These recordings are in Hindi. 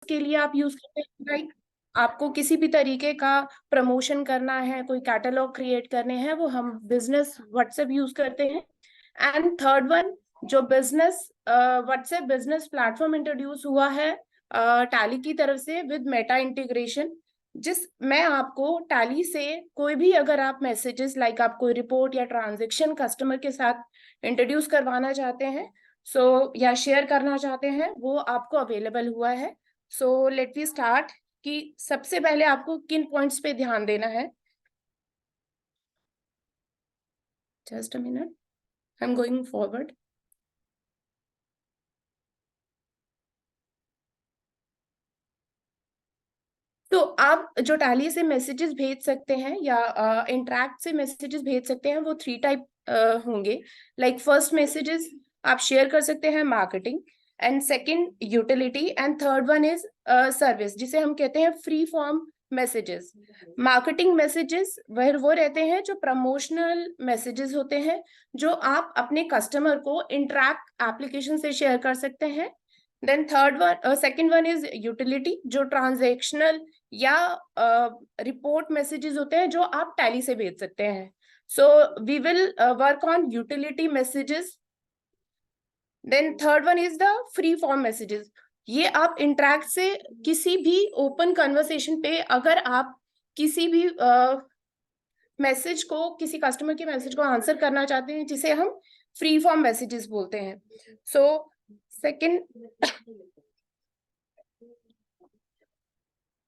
के लिए आप यूज करते हैं, लाइक आपको किसी भी तरीके का प्रमोशन करना है, कोई कैटलॉग क्रिएट करने हैं, वो हम बिजनेस व्हाट्सएप यूज करते हैं। एंड थर्ड वन, जो business WhatsApp business platform introduce हुआ है टैली की तरफ से विद मेटा इंटीग्रेशन, जिस मैं आपको टैली से कोई भी अगर आप मैसेजेस लाइक आप कोई रिपोर्ट या ट्रांजेक्शन कस्टमर के साथ इंट्रोड्यूस करवाना चाहते हैं, या शेयर करना चाहते हैं, वो आपको अवेलेबल हुआ है। सो लेट वी स्टार्ट कि सबसे पहले आपको किन पॉइंट्स पे ध्यान देना है। Just a minute, I am going forward. तो आप जो टैली से मैसेजेस भेज सकते हैं या इंटरैक्ट से मैसेजेस भेज सकते हैं, वो थ्री टाइप होंगे। लाइक फर्स्ट मैसेजेस आप शेयर कर सकते हैं marketing, and second utility, and third one is service, जिसे हम कहते हैं free form messages. Marketing messages वह वो रहते हैं जो प्रमोशनल मैसेजेस होते हैं, जो आप अपने कस्टमर को इंटरैक्ट एप्लीकेशन से शेयर कर सकते हैं। Then third one second one is utility, जो ट्रांजेक्शनल या रिपोर्ट मैसेजेस होते हैं जो आप टैली से भेज सकते हैं। So we will work on utility messages. Then third one is the free form messages. ये आप इंटरैक्ट से किसी भी ओपन कन्वर्सेशन पे अगर आप किसी भी मैसेज को, किसी कस्टमर के मैसेज को आंसर करना चाहते हैं, जिसे हम फ्री फॉर्म मैसेजेस बोलते हैं। सो सेकंड,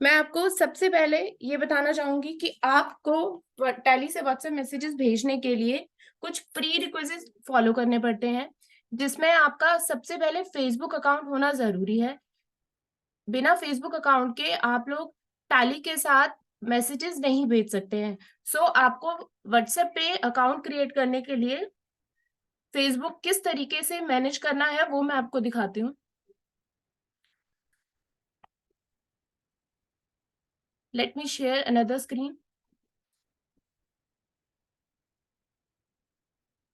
मैं आपको सबसे पहले ये बताना चाहूंगी कि आपको टैली से व्हाट्सएप मैसेजेस भेजने के लिए कुछ प्री रिक्विजिट फॉलो करने पड़ते हैं, जिसमें आपका सबसे पहले फेसबुक अकाउंट होना जरूरी है। बिना फेसबुक अकाउंट के आप लोग टैली के साथ मैसेजेस नहीं भेज सकते हैं। सो आपको व्हाट्सएप पे अकाउंट क्रिएट करने के लिए फेसबुक किस तरीके से मैनेज करना है वो मैं आपको दिखाती हूँ। Let me share another screen.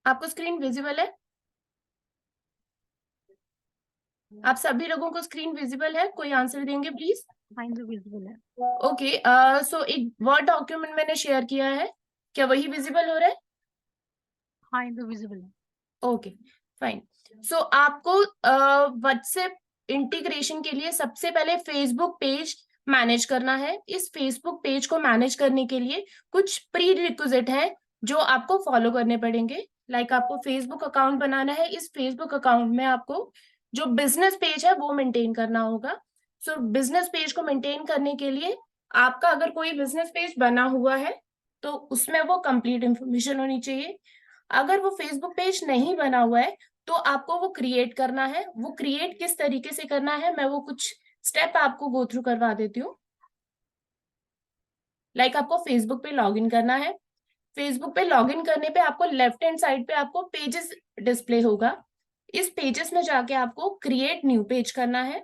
आपको स्क्रीन विजिबल है? आप सभी लोगों को स्क्रीन विजिबल है? कोई आंसर देंगे प्लीज? हाँ, तो विजिबल है। ओके, सो एक वर्ड डॉक्यूमेंट मैंने शेयर किया है, क्या वही विजिबल हो रहा है? हाँ, तो विजिबल है। Okay, fine. सो आपको व्हाट्सएप इंटीग्रेशन के लिए सबसे पहले फेसबुक पेज मैनेज करना है। इस फेसबुक पेज को मैनेज करने के लिए कुछ प्री रिक्विजिट है जो आपको फॉलो करने पड़ेंगे। लाइक आपको फेसबुक अकाउंट बनाना है, इस फेसबुक अकाउंट में आपको जो बिजनेस पेज है वो मेंटेन करना होगा। सो बिजनेस पेज को मेंटेन करने के लिए आपका अगर कोई बिजनेस पेज बना हुआ है तो उसमें वो कंप्लीट इंफॉर्मेशन होनी चाहिए। अगर वो फेसबुक पेज नहीं बना हुआ है तो आपको वो क्रिएट करना है। वो क्रिएट किस तरीके से करना है, मैं वो कुछ स्टेप आपको गो थ्रू करवा देती हूँ। लाइक आपको फेसबुक पे लॉगिन करना है। फेसबुक पे लॉगिन करने पे आपको लेफ्ट हैंड साइड पे आपको पेजेस डिस्प्ले होगा। इस पेजेस में जाके आपको क्रिएट न्यू पेज करना है।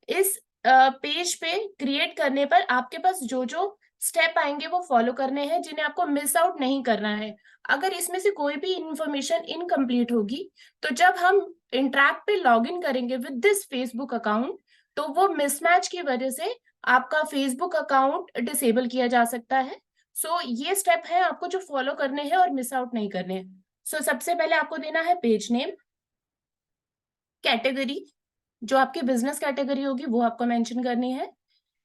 इस पेज पे क्रिएट करने पर आपके पास जो जो स्टेप आएंगे वो फॉलो करने हैं, जिन्हें आपको मिस आउट नहीं करना है। अगर इसमें से कोई भी इंफॉर्मेशन इनकम्प्लीट होगी तो जब हम इंट्रैक्ट पे लॉग इन करेंगे विद दिस फेसबुक अकाउंट तो वो मिसमैच की वजह से आपका फेसबुक अकाउंट डिसेबल किया जा सकता है। सो ये स्टेप है आपको जो फॉलो करने हैं और मिस आउट नहीं करने हैं। सो सबसे पहले आपको देना है पेज नेम, कैटेगरी, जो आपकी बिजनेस कैटेगरी होगी वो आपको मेंशन करनी है।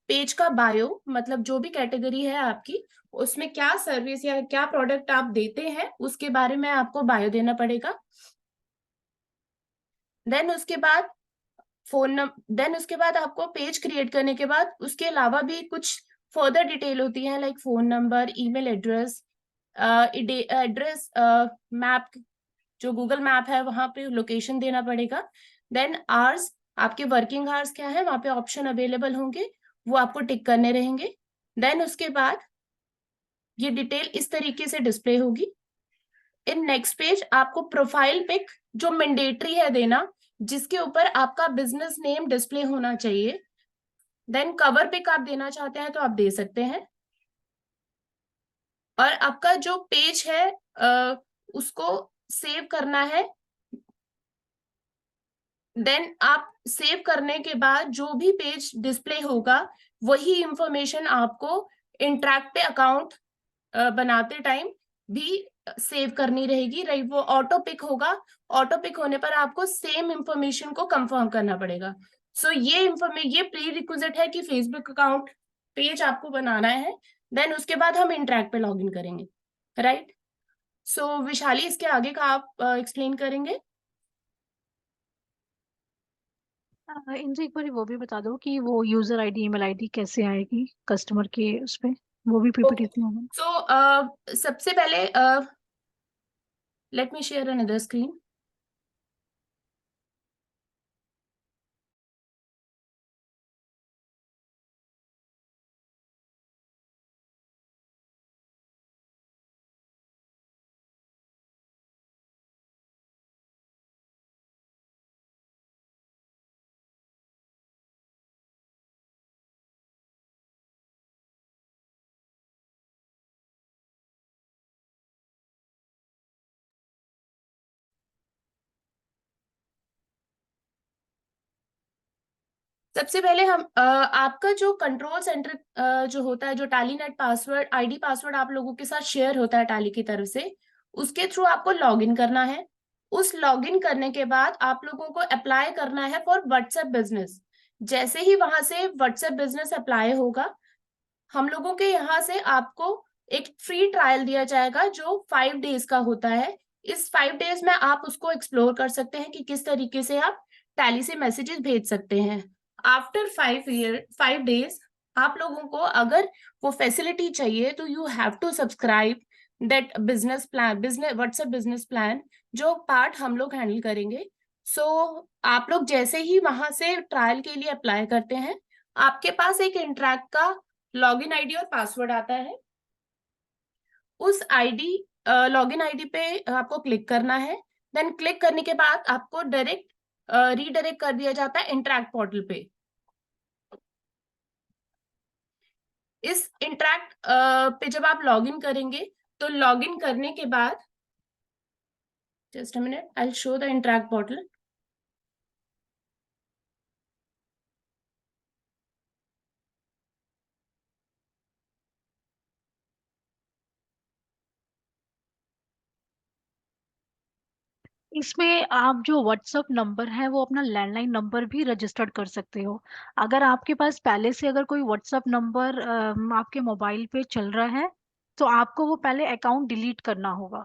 पेज का बायो, मतलब जो भी कैटेगरी है आपकी, उसमें क्या सर्विस या क्या प्रोडक्ट आप देते हैं उसके बारे में आपको बायो देना पड़ेगा। देन उसके बाद देन उसके बाद आपको पेज क्रिएट करने के बाद उसके अलावा भी कुछ फर्दर डिटेल होती है, like phone number, email address, address map, जो गूगल मैप है वहां पे लोकेशन देना पड़ेगा। देन आवर्स, आपके वर्किंग आवर्स क्या है वहां पे ऑप्शन अवेलेबल होंगे, वो आपको टिक करने रहेंगे। देन उसके बाद ये डिटेल इस तरीके से डिस्प्ले होगी। इन नेक्स्ट पेज आपको प्रोफाइल पिक, जो मैंडेटरी है देना, जिसके ऊपर आपका बिजनेस नेम डिस्प्ले होना चाहिए। देन कवर पिक आप देना चाहते हैं तो आप दे सकते हैं। और आपका जो पेज है, उसको सेव करना है। देन आप सेव करने के बाद जो भी पेज डिस्प्ले होगा वही इंफॉर्मेशन आपको इंटरैक्ट पे अकाउंट बनाते टाइम भी सेव करनी रहेगी, राइट? वो ऑटो पिक होगा, ऑटो पिक होने पर आपको सेम इंफॉर्मेशन को कंफर्म करना पड़ेगा। सो ये प्री रिक्विजिट है कि फेसबुक अकाउंट पेज आपको बनाना है, देन उसके बाद हम इंटरैक्ट पे लॉग इन करेंगे, राइट? सो विशाली, इसके आगे का आप एक्सप्लेन करेंगे? इनसे एक बार वो भी बता दो कि वो यूजर आईडी ईमेल आईडी कैसे आएगी कस्टमर के उस पे, वो भी पीपीटी ओके, में होगा। सो सबसे पहले let me share another screen. सबसे पहले हम आपका जो कंट्रोल सेंटर जो होता है, जो tally net password ID password आप लोगों के साथ शेयर होता है टैली की तरफ से, उसके थ्रू आपको लॉगिन करना है। उस लॉगिन करने के बाद आप लोगों को अप्लाई करना है फॉर व्हाट्सएप बिजनेस। जैसे ही वहां से व्हाट्सएप बिजनेस अप्लाई होगा, हम लोगों के यहाँ से आपको एक फ्री ट्रायल दिया जाएगा जो 5 डेज का होता है। इस 5 डेज में आप उसको एक्सप्लोर कर सकते हैं कि किस तरीके से आप टैली से मैसेजेस भेज सकते हैं। आफ्टर 5 डेज आप लोगों को अगर वो फैसिलिटी चाहिए तो you have to subscribe that business plan, business WhatsApp business plan, जो पार्ट हम लोग हैंडल करेंगे। सो आप लोग जैसे ही वहां से ट्रायल के लिए अप्लाई करते हैं, आपके पास एक इंट्रैक्ट का लॉगिन आईडी और पासवर्ड आता है। उस आईडी लॉगिन आईडी पे आपको क्लिक करना है। देन क्लिक करने के बाद आपको डायरेक्ट रीडायरेक्ट कर दिया जाता है इंटरैक्ट पोर्टल पे। इस इंटरैक्ट पे जब आप लॉगिन करेंगे तो लॉगिन करने के बाद, just a minute, I will show the interact portal. इसमें आप जो व्हाट्सअप नंबर है वो अपना लैंडलाइन नंबर भी रजिस्टर्ड कर सकते हो। अगर आपके पास पहले से अगर कोई व्हाट्सअप नंबर आपके मोबाइल पे चल रहा है तो आपको वो पहले अकाउंट डिलीट करना होगा,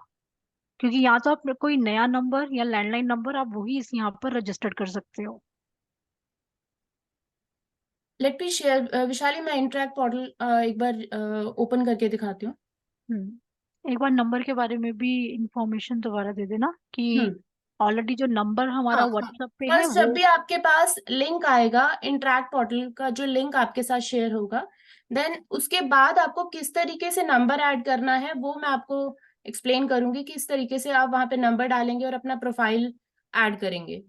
क्योंकि या तो आप कोई नया नंबर या लैंडलाइन नंबर आप वही इस यहाँ पर रजिस्टर्ड कर सकते हो। लेट मी शेयर विशाली, मैं इंटरैक्ट पोर्टल एक बार ओपन करके दिखाती हूँ। एक बार नंबर के बारे में भी इंफॉर्मेशन दोबारा दे देना कि हम्म, ऑलरेडी जो नंबर हमारा हाँ हाँ। व्हाट्सएप पे है फर्स्ट जब वो। भी आपके पास लिंक आएगा, इंटरैक्ट पोर्टल का जो लिंक आपके साथ शेयर होगा, देन उसके बाद आपको किस तरीके से नंबर ऐड करना है वो मैं आपको एक्सप्लेन करूंगी कि इस तरीके से आप वहां पे नंबर डालेंगे और अपना प्रोफाइल ऐड करेंगे।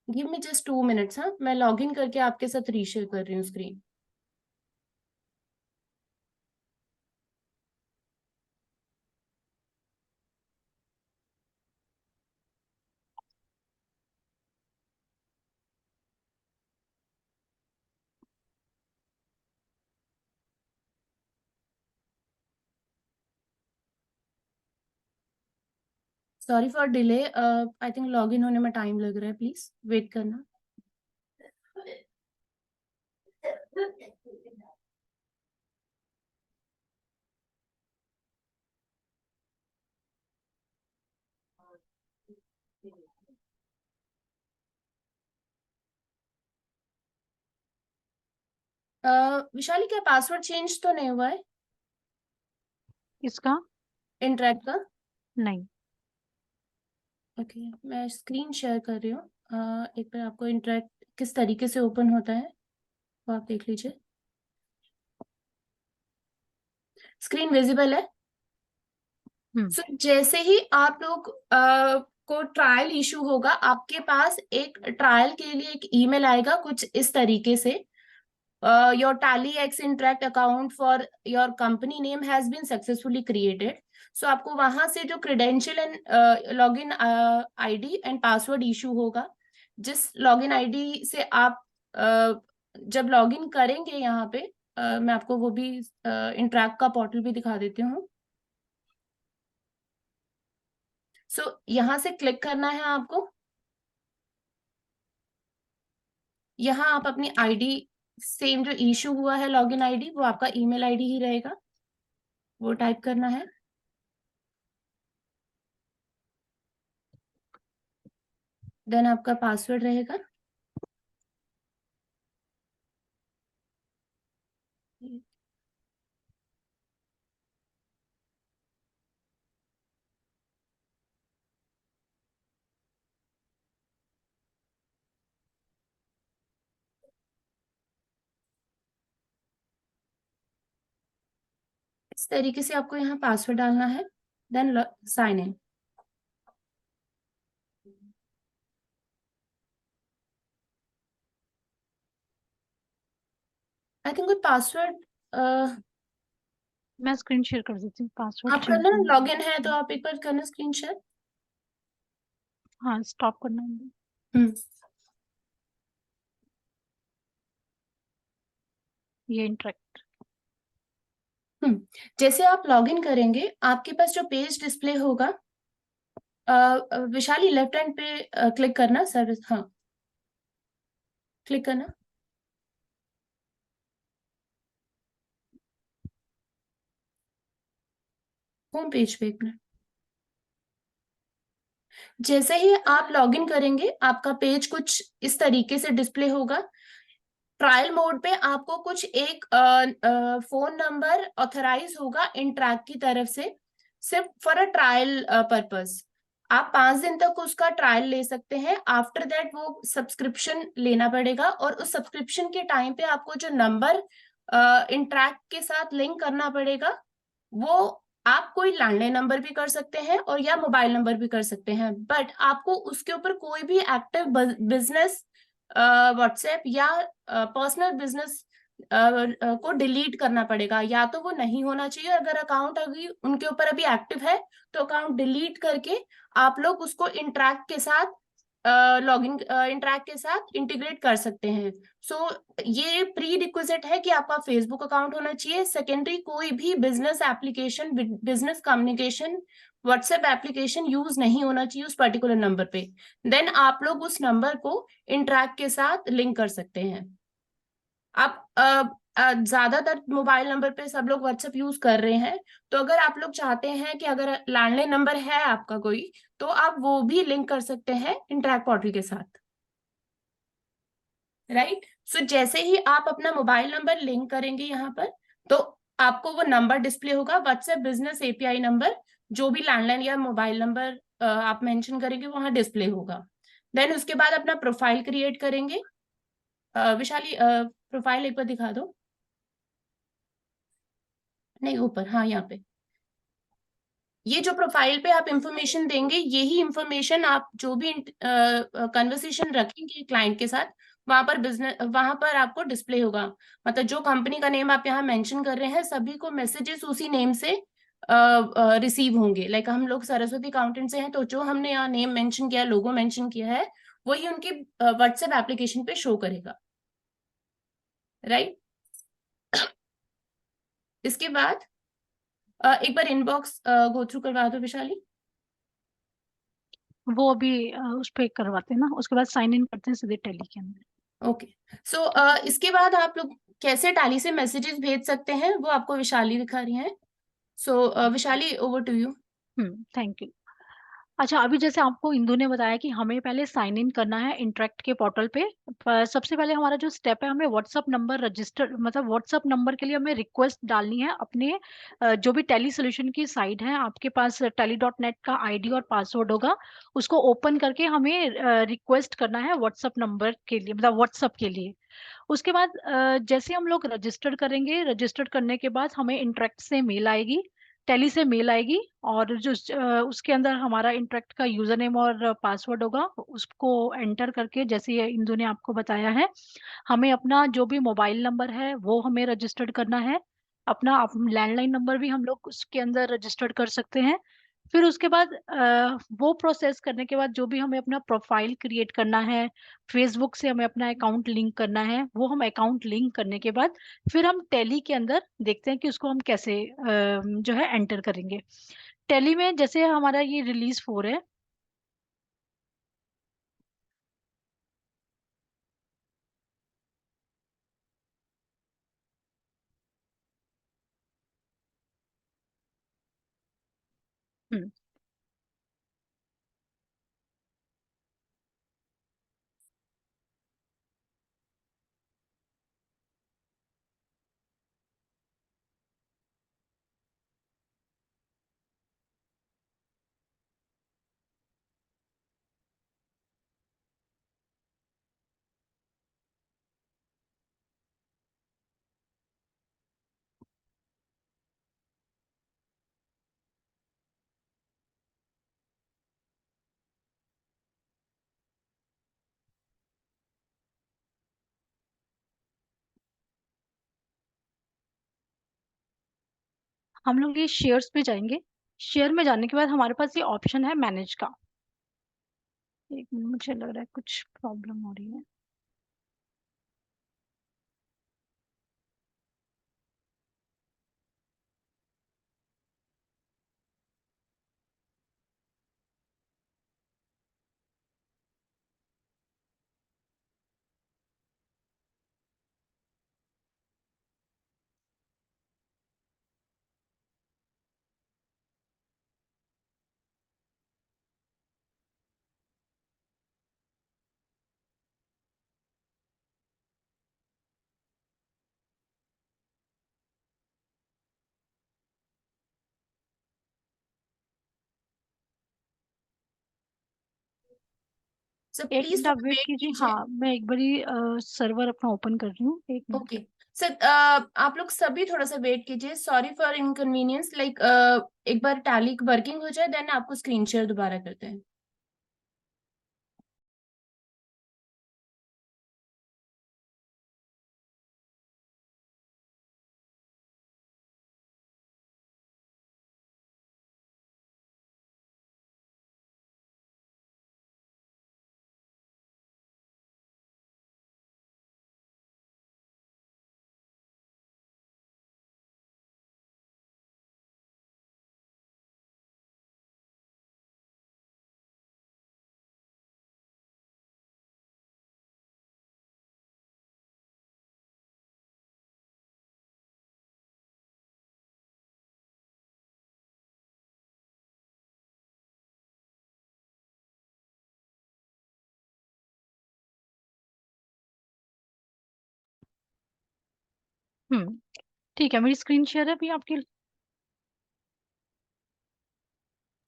Give me just 2 minutes. हाँ, मैं लॉग इन करके आपके साथ रीशेयर कर रही हूँ screen. Sorry for delay, I think log in होने में टाइम लग रहा है, प्लीज वेट करना। विशाली, क्या पासवर्ड चेंज तो नहीं हुआ है इसका इंटरैक्ट का? नहीं। ओके, मैं स्क्रीन शेयर कर रही हूँ। एक बार आपको इंटरैक्ट किस तरीके से ओपन होता है वो आप देख लीजिए। स्क्रीन विजिबल है? हम्म सो जैसे ही आप लोग को ट्रायल इशू होगा, आपके पास एक ट्रायल के लिए एक ईमेल आएगा कुछ इस तरीके से, your Tally X interact account for your company name has been successfully created. So आपको वहां से जो credential and login ID and password issue होगा, जिस लॉगिन आईडी से आप जब लॉगिन करेंगे यहाँ पे, मैं आपको वो भी इंटरैक्ट का पोर्टल भी दिखा देती हूँ। सो यहाँ से क्लिक करना है आपको। यहाँ आप अपनी आईडी, सेम जो इशू हुआ है लॉगिन आईडी, वो आपका ईमेल आईडी ही रहेगा, वो टाइप करना है। देन आपका पासवर्ड रहेगा। इस तरीके से आपको यहाँ पासवर्ड डालना है, then sign in. I think कोई पासवर्ड मैं स्क्रीन शेयर कर देती हूँ, पासवर्ड आप चेंज करना, करना लॉगिन है तो आप एक बार करना स्क्रीन शेयर। हाँ, स्टॉप करना है। हम्म ये इंटरेक्ट। जैसे आप लॉगिन करेंगे, आपके पास जो पेज डिस्प्ले होगा, विशाली लेफ्ट हैंड पे क्लिक करना, सर्विस, हाँ क्लिक करना होम पेज पे एक मिनट। जैसे ही आप लॉगिन करेंगे, आपका पेज कुछ इस तरीके से डिस्प्ले होगा। ट्रायल मोड पे आपको कुछ एक फोन नंबर ऑथराइज होगा इंट्रैक की तरफ से, सिर्फ फॉर अ ट्रायल पर्पस। आप 5 दिन तक उसका ट्रायल ले सकते हैं। आफ्टर दैट वो सब्सक्रिप्शन लेना पड़ेगा, और उस सब्सक्रिप्शन के टाइम पे आपको जो नंबर इंट्रैक के साथ लिंक करना पड़ेगा, वो आप कोई लैंडलाइन नंबर भी कर सकते हैं और या मोबाइल नंबर भी कर सकते हैं, बट आपको उसके ऊपर कोई भी एक्टिव बिजनेस व्हाट्सएप या पर्सनल बिजनेस को डिलीट करना पड़ेगा। या तो वो नहीं होना चाहिए, अगर अकाउंट अभी उनके ऊपर अभी एक्टिव है तो अकाउंट डिलीट करके आप लोग उसको इंट्रैक्ट के साथ लॉगिन इंट्रैक्ट के साथ इंटीग्रेट कर सकते हैं। सो ये प्री रिक्विजिट है कि आपका फेसबुक अकाउंट होना चाहिए। सेकेंडरी, कोई भी business application, business communication WhatsApp application use नहीं होना चाहिए उस पर्टिकुलर नंबर पे। देन आप लोग उस नंबर को इंट्रैक्ट के साथ लिंक कर सकते हैं। आप ज्यादातर मोबाइल नंबर पे सब लोग व्हाट्सएप यूज कर रहे हैं, तो अगर आप लोग चाहते हैं कि अगर लैंडलाइन नंबर है आपका कोई, तो आप वो भी लिंक कर सकते हैं इंट्रैक्ट पोर्टल के साथ, राइट। सो जैसे ही आप अपना मोबाइल नंबर लिंक करेंगे यहाँ पर, तो आपको वो नंबर डिस्प्ले होगा, व्हाट्सएप बिजनेस एपीआई नंबर, जो भी लैंडलाइन या मोबाइल नंबर आप मेंशन करेंगे वहां डिस्प्ले होगा। देन उसके बाद अपना प्रोफाइल क्रिएट करेंगे। विशाली प्रोफाइल एक बार दिखा दो, नहीं ऊपर, हाँ यहाँ पे। ये जो प्रोफाइल पे आप इंफॉर्मेशन देंगे, यही इंफॉर्मेशन आप जो भी कन्वर्सेशन रखेंगे क्लाइंट के साथ, वहां पर बिजनेस, वहां पर आपको डिस्प्ले होगा। मतलब जो कंपनी का नेम आप यहाँ मेंशन कर रहे हैं, सभी को मैसेजेस उसी नेम से रिसीव होंगे। लाइक हम लोग सरस्वती अकाउंटेंट से हैं, तो जो हमने यहाँ नेम मेंशन किया है, लोगो मेंशन किया है, वही उनके व्हाट्सएप एप्लीकेशन पे शो करेगा, राइट। इसके बाद एक बार इनबॉक्स गो थ्रू करवा दो विशाली। वो अभी उस पे करवाते हैं ना, उसके बाद साइन इन करते हैं सीधे टैली के अंदर। ओके। सो इसके बाद आप लोग कैसे टैली से मैसेजेस भेज सकते हैं, वो आपको विशाली दिखा रही हैं। So Vishali, over to you. Thank you. अच्छा, अभी जैसे आपको इंदु ने बताया कि हमें पहले साइन इन करना है इंटरेक्ट के पोर्टल पे। सबसे पहले हमारा जो स्टेप है, हमें व्हाट्सअप नंबर रजिस्टर, मतलब व्हाट्सअप नंबर के लिए हमें रिक्वेस्ट डालनी है अपने जो भी टेली सोल्यूशन की साइट है, आपके पास tally.net का आईडी और पासवर्ड होगा, उसको ओपन करके हमें रिक्वेस्ट करना है व्हाट्सअप नंबर के लिए, मतलब व्हाट्सअप के लिए। उसके बाद जैसे हम लोग रजिस्टर करेंगे, रजिस्टर करने के बाद हमें इंटरेक्ट से मेल आएगी। टैली से मेल आएगी, और जो उसके अंदर हमारा इंटरेक्ट का यूजर नेम और पासवर्ड होगा, उसको एंटर करके, जैसे ये इंदु ने आपको बताया है, हमें अपना जो भी मोबाइल नंबर है वो हमें रजिस्टर्ड करना है। अपना लैंडलाइन नंबर भी हम लोग उसके अंदर रजिस्टर्ड कर सकते हैं। फिर उसके बाद वो प्रोसेस करने के बाद जो भी हमें अपना प्रोफाइल क्रिएट करना है, फेसबुक से हमें अपना अकाउंट लिंक करना है, वो हम अकाउंट लिंक करने के बाद फिर हम टैली के अंदर देखते हैं कि उसको हम कैसे जो है एंटर करेंगे। टैली में जैसे हमारा ये रिलीज 4 है। हम्म हम लोग ये शेयर्स पे जाएंगे। शेयर में जाने के बाद हमारे पास ये ऑप्शन है मैनेज का। एक मिनट, मुझे लग रहा है कुछ प्रॉब्लम हो रही है। सर एक प्लीज मिनट आप थोड़ा वेट वेट कीजिए, कीजिए। हाँ मैं एक बारी सर्वर अपना ओपन कर रही हूँ, एक ओके मिनट। सर, आप लोग सभी थोड़ा सा वेट कीजिए। सॉरी फॉर इनकन्वीनियंस, लाइक एक बार टैली वर्किंग हो जाए देन आपको स्क्रीन शेयर दोबारा करते हैं। ठीक है, मेरी स्क्रीन शेयर है अभी आपकी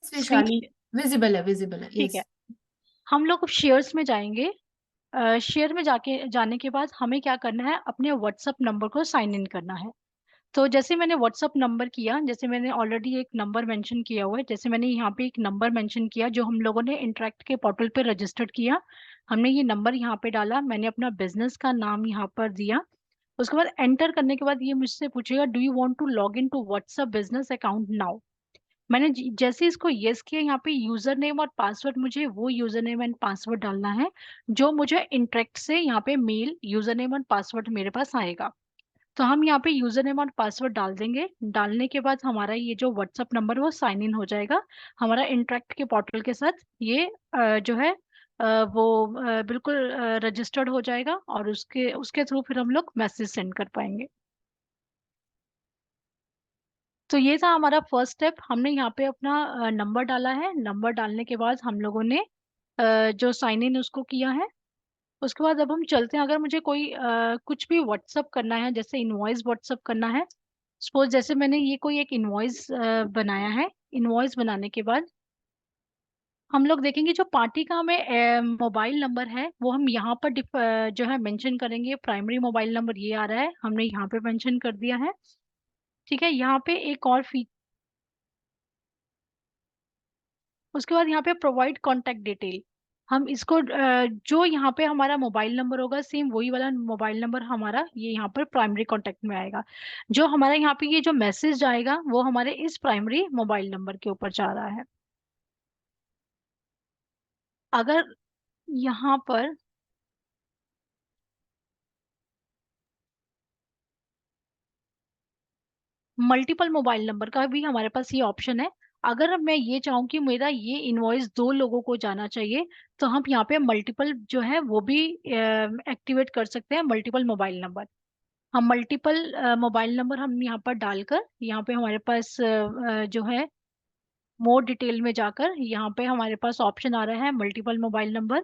स्क्रीन। वैशाली, विजिबल है, विजिबल है, ठीक है, यस। हम लोग अब शेयर्स में जाएंगे। शेयर में जाके जाने के बाद हमें क्या करना है, अपने व्हाट्सअप नंबर को साइन इन करना है। तो जैसे मैंने व्हाट्सअप नंबर किया, जैसे मैंने ऑलरेडी एक नंबर मेंशन किया हुआ है, जैसे मैंने यहाँ पे एक नंबर मेंशन किया जो हम लोगों ने इंटरेक्ट के पोर्टल पे रजिस्टर्ड किया। हमने ये नंबर यहाँ पे डाला, मैंने अपना बिजनेस का नाम यहाँ पर दिया। उसके बाद एंटर करने के बाद ये मुझसे पूछेगा, do you want to log in to WhatsApp business account now. मैंने जैसे इसको यस किया, यहाँ पे यूजर नेम और पासवर्ड, मुझे वो यूजर नेम एंड पासवर्ड डालना है जो मुझे इंटरेक्ट से यहाँ पे मेल यूजर नेम और पासवर्ड मेरे पास आएगा। तो हम यहाँ पे यूजर नेम और पासवर्ड डाल देंगे। डालने के बाद हमारा ये जो व्हाट्सअप नंबर वो साइन इन हो जाएगा हमारा इंटरेक्ट के पोर्टल के साथ। ये जो है वो बिल्कुल रजिस्टर्ड हो जाएगा, और उसके उसके थ्रू फिर हम लोग मैसेज सेंड कर पाएंगे। तो ये था हमारा फर्स्ट स्टेप। हमने यहाँ पे अपना नंबर डाला है। नंबर डालने के बाद हम लोगों ने जो साइन इन उसको किया है। उसके बाद अब हम चलते हैं, अगर मुझे कोई कुछ भी व्हाट्सअप करना है, जैसे इनवॉइस व्हाट्सअप करना है। सपोज जैसे मैंने ये कोई एक इनवॉइस बनाया है। इनवॉइस बनाने के बाद हम लोग देखेंगे जो पार्टी का हमें मोबाइल नंबर है वो हम यहाँ पर जो है मेंशन करेंगे। प्राइमरी मोबाइल नंबर ये आ रहा है, हमने यहाँ पे मेंशन कर दिया है। ठीक है, यहाँ पे एक और फीचर उसके बाद यहाँ पे प्रोवाइड कॉन्टेक्ट डिटेल, हम इसको जो यहाँ पे हमारा मोबाइल नंबर होगा सेम वही वाला मोबाइल नंबर हमारा ये यहाँ पर प्राइमरी कॉन्टेक्ट में आएगा। जो हमारा यहाँ पे ये जो मैसेज जाएगा वो हमारे इस प्राइमरी मोबाइल नंबर के ऊपर जा रहा है। अगर यहाँ पर मल्टीपल मोबाइल नंबर का भी हमारे पास ये ऑप्शन है। अगर मैं ये चाहूँ कि मेरा ये इनवॉइस दो लोगों को जाना चाहिए, तो हम यहाँ पे मल्टीपल जो है वो भी एक्टिवेट कर सकते हैं, मल्टीपल मोबाइल नंबर। हम मल्टीपल मोबाइल नंबर हम यहाँ पर डालकर यहाँ पे हमारे पास जो है मोर डिटेल में जाकर यहाँ पे हमारे पास ऑप्शन आ रहा है मल्टीपल मोबाइल नंबर।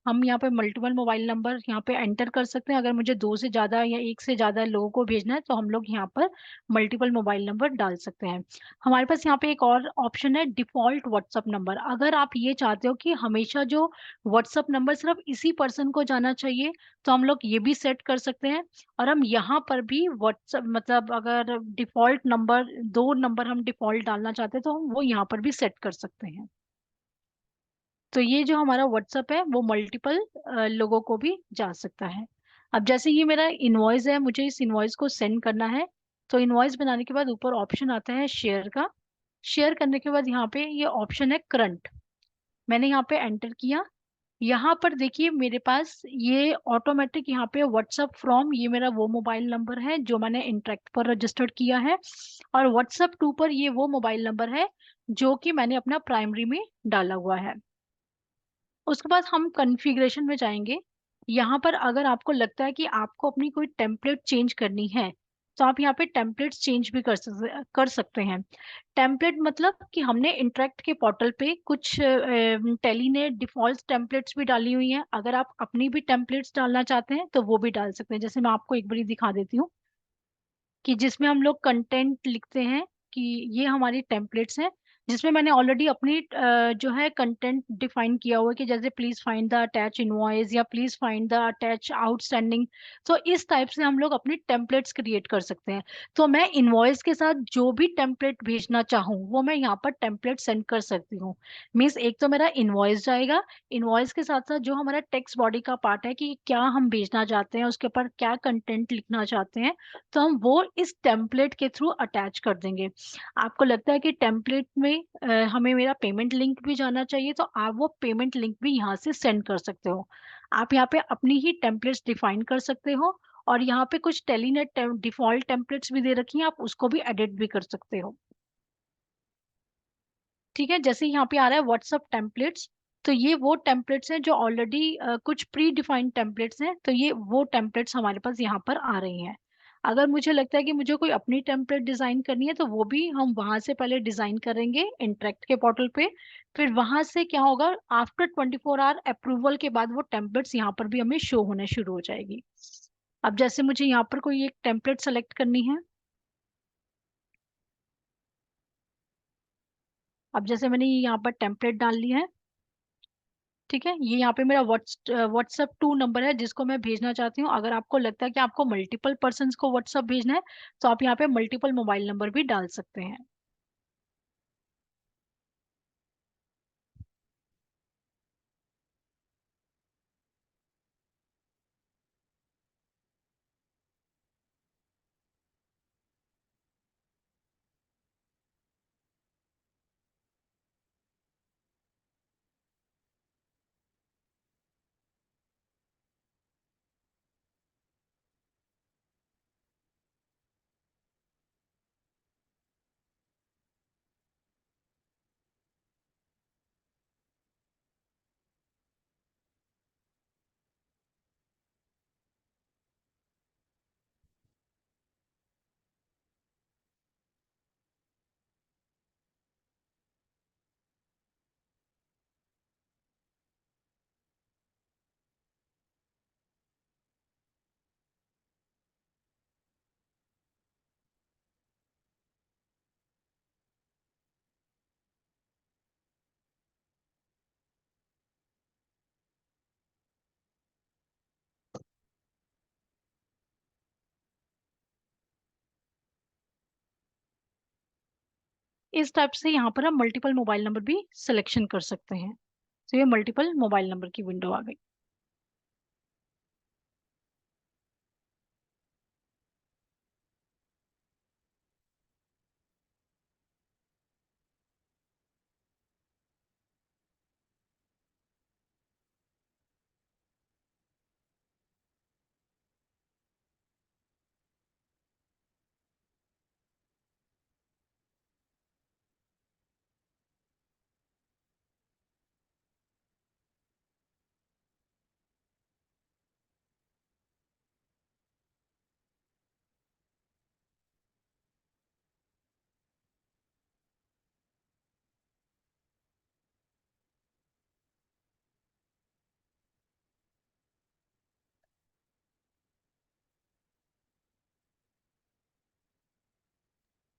हम यहाँ पे मल्टीपल मोबाइल नंबर यहाँ पे एंटर कर सकते हैं। अगर मुझे दो से ज्यादा या एक से ज्यादा लोगों को भेजना है तो हम लोग यहाँ पर मल्टीपल मोबाइल नंबर डाल सकते हैं। हमारे पास यहाँ पे एक और ऑप्शन है डिफॉल्ट व्हाट्सअप नंबर। अगर आप ये चाहते हो कि हमेशा जो व्हाट्सअप नंबर सिर्फ इसी पर्सन को जाना चाहिए, तो हम लोग ये भी सेट कर सकते हैं। और हम यहाँ पर भी व्हाट्सएप मतलब अगर डिफॉल्ट नंबर दो नंबर हम डिफॉल्ट डालना चाहते हैं तो हम वो यहाँ पर भी सेट कर सकते हैं। तो ये जो हमारा व्हाट्सएप है वो मल्टीपल लोगों को भी जा सकता है। अब जैसे ये मेरा इनवॉइस है, मुझे इस इनवॉइस को सेंड करना है। तो इनवॉइस बनाने के बाद ऊपर ऑप्शन आता है शेयर का। शेयर करने के बाद यहाँ पे ये ऑप्शन है करंट, मैंने यहाँ पे एंटर किया। यहाँ पर देखिए मेरे पास ये ऑटोमेटिक यहाँ पे व्हाट्सअप फ्रॉम ये मेरा वो मोबाइल नंबर है जो मैंने इंटरेक्ट पर रजिस्टर्ड किया है, और व्हाट्सअप टू पर ये वो मोबाइल नंबर है जो कि मैंने अपना प्राइमरी में डाला हुआ है। उसके बाद हम कॉन्फ़िगरेशन में जाएंगे। यहाँ पर अगर आपको लगता है कि आपको अपनी कोई टेम्पलेट चेंज करनी है, तो आप यहाँ पे टेम्पलेट्स चेंज भी कर सकते हैं। टेम्पलेट मतलब कि हमने इंटरेक्ट के पोर्टल पे कुछ टेली ने डिफॉल्ट टेम्पलेट्स भी डाली हुई हैं। अगर आप अपनी भी टेम्पलेट्स डालना चाहते हैं तो वो भी डाल सकते हैं। जैसे मैं आपको एक बारी दिखा देती हूँ कि जिसमें हम लोग कंटेंट लिखते हैं कि ये हमारी टेम्पलेट्स हैं, जिसमें मैंने ऑलरेडी अपनी जो है कंटेंट डिफाइन किया हुआ है कि जैसे please find the attach invoice या please find the attach outstanding. तो इस टाइप से हम लोग अपनी टेम्पलेट्स क्रिएट कर सकते हैं। तो मैं इनवॉइस के साथ जो भी टेम्पलेट भेजना चाहूँ वो मैं यहाँ पर टेम्पलेट सेंड कर सकती हूँ। मीन्स एक तो मेरा इनवॉइस जाएगा, इनवॉइस के साथ साथ जो हमारा टेक्स्ट बॉडी का पार्ट है कि क्या हम भेजना चाहते हैं, उसके ऊपर क्या कंटेंट लिखना चाहते हैं, तो हम वो इस टेम्पलेट के थ्रू अटैच कर देंगे। आपको लगता है कि टेम्पलेट में हमें मेरा पेमेंट लिंक भी जाना चाहिए, तो आप वो पेमेंट लिंक भी यहाँ से सेंड कर सकते हो। आप यहाँ पे अपनी ही टेम्पलेट्स डिफाइन कर सकते हो, और यहाँ पे कुछ टेलीनेट डिफॉल्ट टेम्पलेट्स भी दे रखी हैं, आप उसको भी एडिट भी कर सकते हो। ठीक है, जैसे यहाँ पे आ रहा है व्हाट्सअप टेम्पलेट्स, तो ये वो टेम्पलेट्स हैं जो ऑलरेडी कुछ प्री डिफाइंड टेम्पलेट्स हैं, तो ये वो टेम्पलेट्स हमारे पास यहाँ पर आ रही हैं। अगर मुझे लगता है कि मुझे कोई अपनी टेम्पलेट डिजाइन करनी है तो वो भी हम वहां से पहले डिजाइन करेंगे इंटरेक्ट के पोर्टल पे। फिर वहां से क्या होगा, आफ्टर 24 आवर अप्रूवल के बाद वो टेम्पलेट्स यहाँ पर भी हमें शो होने शुरू हो जाएगी। अब जैसे मुझे यहाँ पर कोई एक टेम्पलेट सेलेक्ट करनी है। अब जैसे मैंने ये यहाँ पर टेम्पलेट डाल ली है, ठीक है, ये यहाँ पे मेरा व्हाट्सएप टू नंबर है जिसको मैं भेजना चाहती हूँ। अगर आपको लगता है कि आपको मल्टीपल पर्सन्स को व्हाट्सएप भेजना है, तो आप यहाँ पे मल्टीपल मोबाइल नंबर भी डाल सकते हैं। इस टाइप से यहाँ पर हम मल्टीपल मोबाइल नंबर भी सिलेक्शन कर सकते हैं। तो ये मल्टीपल मोबाइल नंबर की विंडो आ गई।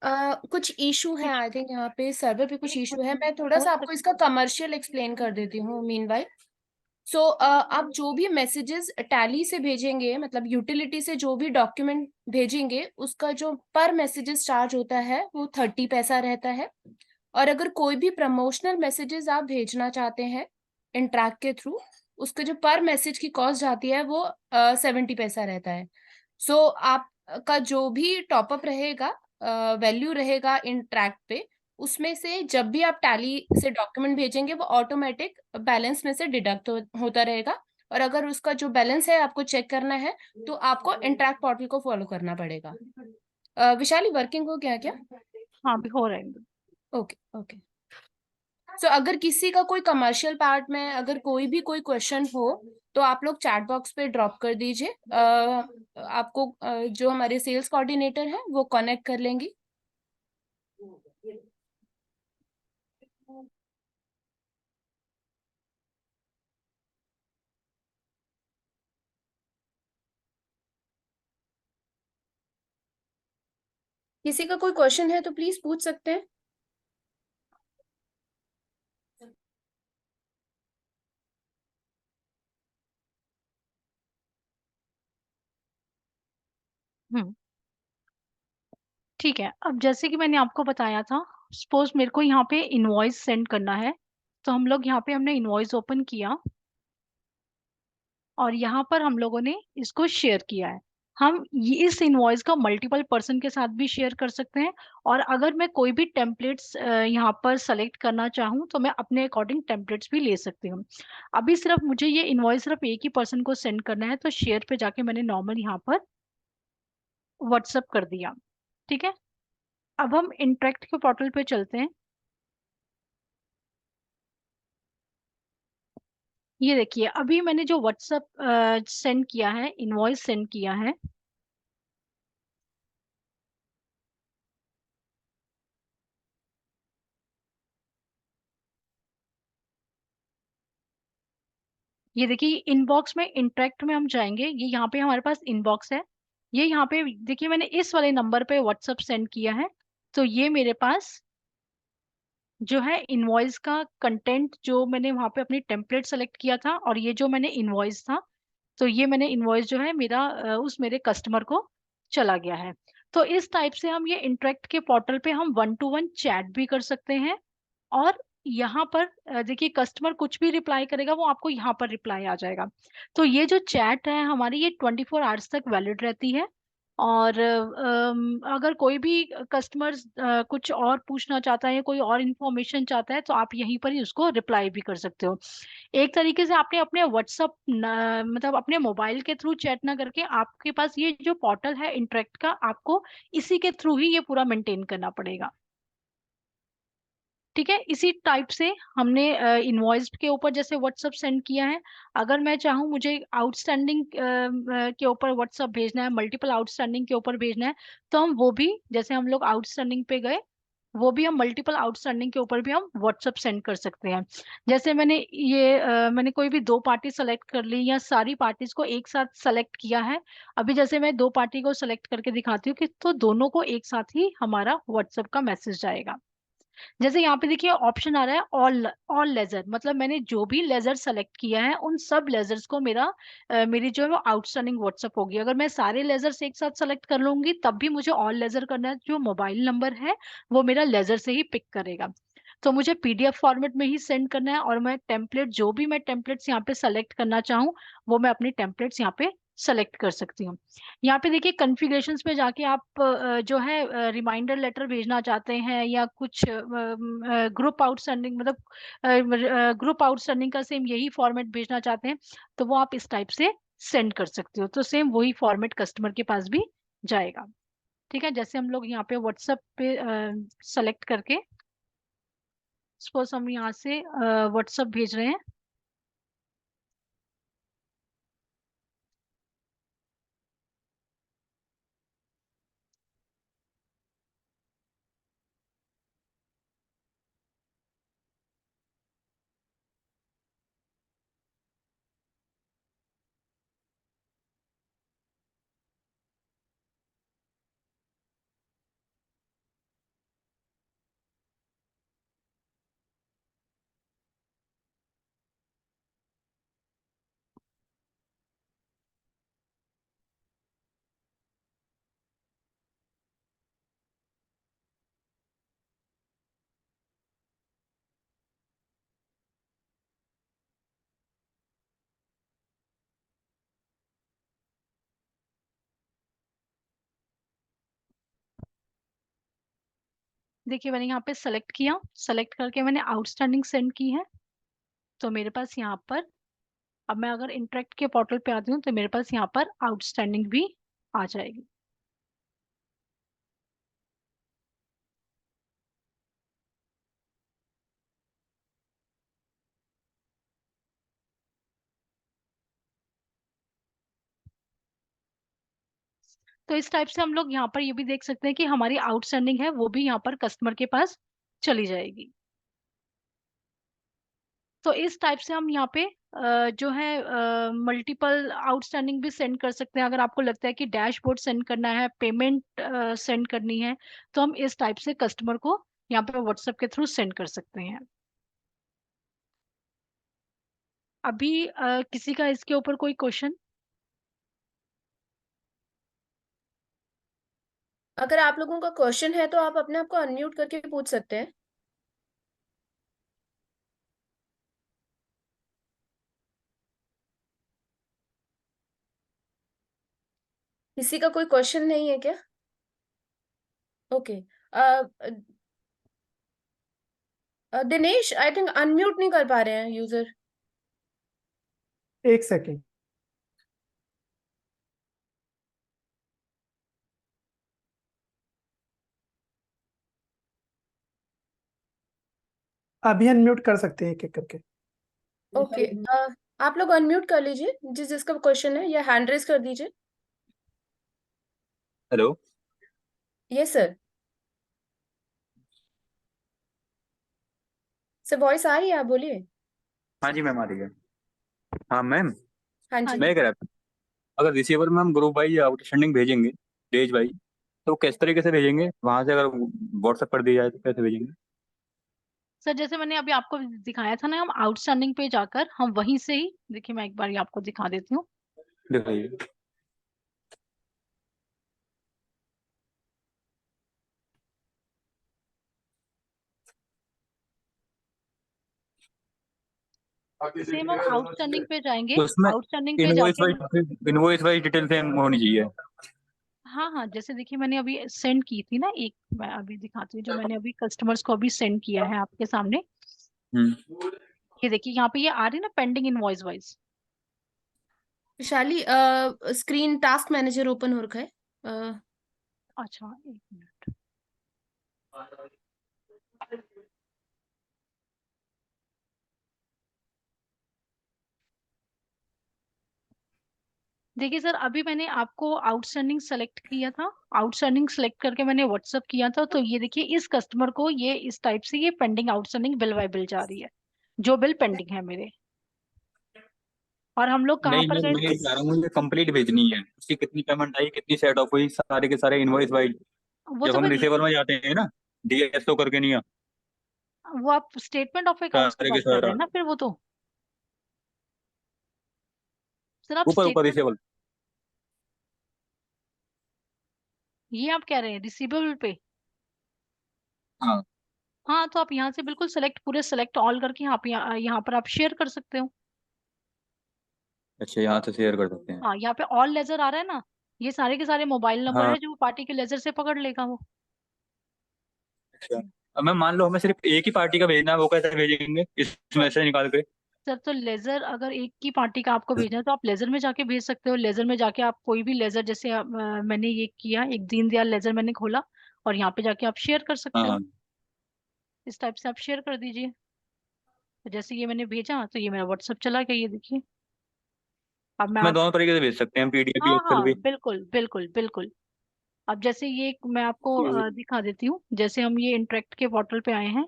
कुछ इशू है, कुछ आई थिंक यहाँ पे सर्वर पे कुछ एक इशू है। मिनट मैं थोड़ा हो सा आपको इसका सकता कमर्शियल एक्सप्लेन कर देती हूँ मीनवाइल। सो आप जो भी मैसेजेस टैली से भेजेंगे, मतलब यूटिलिटी से जो भी डॉक्यूमेंट भेजेंगे, उसका जो पर मैसेजेस चार्ज होता है वो 30 पैसा रहता है। और अगर कोई भी प्रमोशनल मैसेजेस आप भेजना चाहते हैं इंट्रैक्ट के थ्रू, उसका जो पर मैसेज की कॉस्ट जाती है वो 70 पैसा रहता है। सो आपका जो भी टॉपअप रहेगा, वैल्यू रहेगा इंट्रैक्ट पे, उसमें से जब भी आप टैली से डॉक्यूमेंट भेजेंगे वो ऑटोमेटिक बैलेंस में से डिडक्ट होता रहेगा। और अगर उसका जो बैलेंस है आपको चेक करना है तो आपको इंट्रैक्ट पोर्टल को फॉलो करना पड़ेगा। विशाली, वर्किंग हो गया क्या? हाँ अभी हो रहा है। Okay okay. सो अगर किसी का कोई कमर्शियल पार्ट में अगर कोई भी कोई क्वेश्चन हो तो आप लोग चैट बॉक्स पे ड्रॉप कर दीजिए। आपको जो हमारे सेल्स कोऑर्डिनेटर हैं वो कनेक्ट कर लेंगी। किसी का कोई क्वेश्चन है तो प्लीज पूछ सकते हैं। हम्म, ठीक है। अब जैसे कि मैंने आपको बताया था, सपोज मेरे को यहाँ पे इनवॉइस सेंड करना है, तो हम लोग यहाँ पे हमने इनवॉइस ओपन किया और यहाँ पर हम लोगों ने इसको शेयर किया है। हम ये इस इनवॉइस का मल्टीपल पर्सन के साथ भी शेयर कर सकते हैं। और अगर मैं कोई भी टेम्पलेट्स यहाँ पर सेलेक्ट करना चाहूँ तो मैं अपने अकॉर्डिंग टेम्पलेट्स भी ले सकती हूँ। अभी सिर्फ मुझे ये इनवॉइस सिर्फ एक ही पर्सन को सेंड करना है, तो शेयर पे जाके मैंने नॉर्मल यहाँ पर व्हाट्सअप कर दिया। ठीक है। अब हम इंटरेक्ट के पोर्टल पे चलते हैं। ये देखिए, अभी मैंने जो व्हाट्सअप सेंड किया है, इनवॉइस सेंड किया है, ये देखिए इनबॉक्स में, इंटरेक्ट में हम जाएंगे, ये यहाँ पे हमारे पास इनबॉक्स है। ये यहाँ पे देखिए मैंने इस वाले नंबर पे व्हाट्सअप सेंड किया है। तो ये मेरे पास जो है इनवॉइस का कंटेंट, जो मैंने वहाँ पे अपनी टेम्पलेट सेलेक्ट किया था, और ये जो मैंने इनवॉइस था, तो ये मैंने इनवॉइस जो है मेरा उस मेरे कस्टमर को चला गया है। तो इस टाइप से हम ये इंटरेक्ट के पोर्टल पे हम 1 to 1 चैट भी कर सकते हैं। और यहाँ पर देखिए कस्टमर कुछ भी रिप्लाई करेगा वो आपको यहाँ पर रिप्लाई आ जाएगा। तो ये जो चैट है हमारी, ये 24 आवर्स तक वैलिड रहती है। और अगर कोई भी कस्टमर कुछ और पूछना चाहता है या कोई और इन्फॉर्मेशन चाहता है, तो आप यहीं पर ही उसको रिप्लाई भी कर सकते हो। एक तरीके से आपने अपने व्हाट्सअप मतलब अपने मोबाइल के थ्रू चैट ना करके, आपके पास ये जो पोर्टल है इंटरेक्ट का, आपको इसी के थ्रू ही ये पूरा मेंटेन करना पड़ेगा। ठीक है। इसी टाइप से हमने इनवॉइस के ऊपर जैसे व्हाट्सअप सेंड किया है, अगर मैं चाहूँ मुझे आउटस्टैंडिंग के ऊपर व्हाट्सअप भेजना है, मल्टीपल आउटस्टैंडिंग के ऊपर भेजना है, तो हम वो भी, जैसे हम लोग आउटस्टैंडिंग पे गए, वो भी हम मल्टीपल आउटस्टैंडिंग के ऊपर भी हम व्हाट्सअप सेंड कर सकते हैं। जैसे मैंने कोई भी 2 पार्टी सेलेक्ट कर ली या सारी पार्टीज को एक साथ सेलेक्ट किया है। अभी जैसे मैं 2 पार्टी को सेलेक्ट करके दिखाती हूँ कि तो दोनों को एक साथ ही हमारा व्हाट्सएप का मैसेज जाएगा। जैसे यहाँ पे देखिए ऑप्शन आ रहा है ऑल ऑल लेजर, मतलब मैंने जो भी लेजर सेलेक्ट किया है उन सब लेजर्स को मेरी जो है वो आउटस्टैंडिंग व्हाट्सअप होगी। अगर मैं सारे लेजर्स एक साथ सेलेक्ट कर लूंगी तब भी मुझे ऑल लेजर करना है, जो मोबाइल नंबर है वो मेरा लेजर से ही पिक करेगा। तो मुझे पीडीएफ फॉर्मेट में ही सेंड करना है, और मैं टेम्पलेट जो भी मैं टेम्पलेट्स यहाँ पे सेलेक्ट करना चाहूँ वो मैं अपनी टेम्पलेट्स यहाँ पे सेलेक्ट कर सकती हूँ। यहाँ पे देखिए कॉन्फ़िगरेशंस में जाके आप जो है रिमाइंडर लेटर भेजना चाहते हैं या कुछ ग्रुप आउटस्टैंडिंग, मतलब ग्रुप आउटस्टैंडिंग का सेम यही फॉर्मेट भेजना चाहते हैं, तो वो आप इस टाइप से सेंड कर सकते हो। तो सेम वही फॉर्मेट कस्टमर के पास भी जाएगा। ठीक है, जैसे हम लोग यहाँ पे व्हाट्सएप पे सेलेक्ट करके, सपोज हम यहाँ से व्हाट्सएप भेज रहे हैं। देखिए मैंने यहाँ पे सेलेक्ट किया, सेलेक्ट करके मैंने आउटस्टैंडिंग सेंड की है। तो मेरे पास यहाँ पर, अब मैं अगर इंटरेक्ट के पोर्टल पे आती हूँ तो मेरे पास यहाँ पर आउटस्टैंडिंग भी आ जाएगी। तो इस टाइप से हम लोग यहाँ पर ये भी देख सकते हैं कि हमारी आउटस्टैंडिंग है वो भी यहाँ पर कस्टमर के पास चली जाएगी। तो इस टाइप से हम यहाँ पे जो है मल्टीपल आउटस्टैंडिंग भी सेंड कर सकते हैं। अगर आपको लगता है कि डैशबोर्ड सेंड करना है, पेमेंट सेंड करनी है, तो हम इस टाइप से कस्टमर को यहाँ पे व्हाट्सएप के थ्रू सेंड कर सकते हैं। अभी किसी का इसके ऊपर कोई क्वेश्चन? अगर आप लोगों का क्वेश्चन है तो आप अपने आप को अनम्यूट करके पूछ सकते हैं। किसी का कोई क्वेश्चन नहीं है क्या? Okay. Dinesh I think unmute नहीं कर पा रहे हैं यूजर। एक सेकेंड। अभी अनम्यूट कर सकते हैं एक एक करके। ओके। आप लोग अनम्यूट कर लीजिए जिस जिसका क्वेश्चन है, या हैंड रेज कर दीजिए। Hello. Yes sir. Sir voice आ रही है, आप बोलिए। हाँ जी मैम, आ रही है। हाँ मैम, हाँ हाँ जी। मैं जी कह रहा था, अगर रिसीवर में हम ग्रुप वाइज आउटस्टैंडिंग भेजेंगे, डेज वाइज, तो किस तरीके से भेजेंगे? वहां से अगर व्हाट्सएप कर दिया जाए तो कैसे भेजेंगे? सर, जैसे मैंने अभी आपको दिखाया था ना, हम आउटस्टैंडिंग पे जाकर हम वहीं से ही, देखिए मैं एक बार ये आपको दिखा देती हूँ। दिखाइए। सेम हम आउटस्टैंडिंग पे जाएंगे, तो उसमें आउटस्टैंडिंग पे इनवॉइस जाके हम, wise, invoice wise detail same होनी चाहिए। हाँ हाँ, जैसे देखिए मैंने अभी सेंड की थी ना एक, मैं अभी दिखाती हूँ जो मैंने अभी कस्टमर्स को अभी सेंड किया है आपके सामने। हम्म। ये देखिए यहाँ पे ये आ रही है ना, pending invoice wise. Vishali, screen task manager open हो रखा है। अच्छा, एक मिनट। देखिए सर, अभी मैंने आपको आउटस्टैंडिंग सेलेक्ट किया था, आउटस्टैंडिंग सेलेक्ट करके मैंने व्हाट्सअप किया था, तो ये देखिए इस कस्टमर को ये इस टाइप से ये pending outstanding bill bye bill जा रही है, जो बिल पेंडिंग है मेरे। और हम लोग कहाँ नहीं पर मैम, गए मैं थे? ये चाह रहा हूँ, मुझे कंप्लीट भेजनी है, उसकी कितनी पेमेंट आई, कितनी सेट ऑफ हुई, सारे के सारे इनवॉइस वाइज। वो जब तो हम मैं रिसीवर में जाते हैं ना, डीएसओ करके नहीं है, वो आप स्टेटमेंट ऑफ अकाउंट्स की सारे के बात कर रहे हैं सारा ना, फिर वो तो सर आप ऊपर ऊपर स्टेटमेंट, रिसीवेबल। ये आप कह रहे हैं रिसीवेबल पे। हाँ। हाँ, तो आप यहाँ से बिल्कुल सेलेक्ट, पूरे सेलेक्ट ऑल करके यहाँ पर आप शेयर कर सकते हो। अच्छा, यहाँ से शेयर कर सकते हैं। हाँ, यहाँ पे ऑल लेजर आ रहा है ना, ये सारे के सारे मोबाइल नंबर हाँ। है जो पार्टी के लेजर से पकड़ लेगा वो। अच्छा, अब मैं मान लो हमें सिर्फ एक ही पार्टी का भेजना है, वो कैसे भेजेंगे तो इसमें से निकाल के? सर, तो लेजर अगर एक की पार्टी का आपको भेजना है तो आप लेजर में जाके भेज सकते हो। लेजर में जाके आप कोई भी लेजर, जैसे मैंने ये किया, एक दीनदयाल लेजर मैंने खोला और यहाँ पे जाके आप शेयर कर सकते हो। हाँ, इस टाइप से आप शेयर कर दीजिए। तो जैसे ये मैंने भेजा तो ये मेरा व्हाट्सअप चला गया, ये देखिए। अब मैं मैं आप, दोनों तरीके से भेज सकते हैं, पीडीएफ भी, हाँ एक्सेल हाँ, भी। बिल्कुल बिल्कुल बिल्कुल। अब जैसे ये मैं आपको दिखा देती हूँ, जैसे हम ये इंटरेक्ट के पोर्टल पे आए हैं,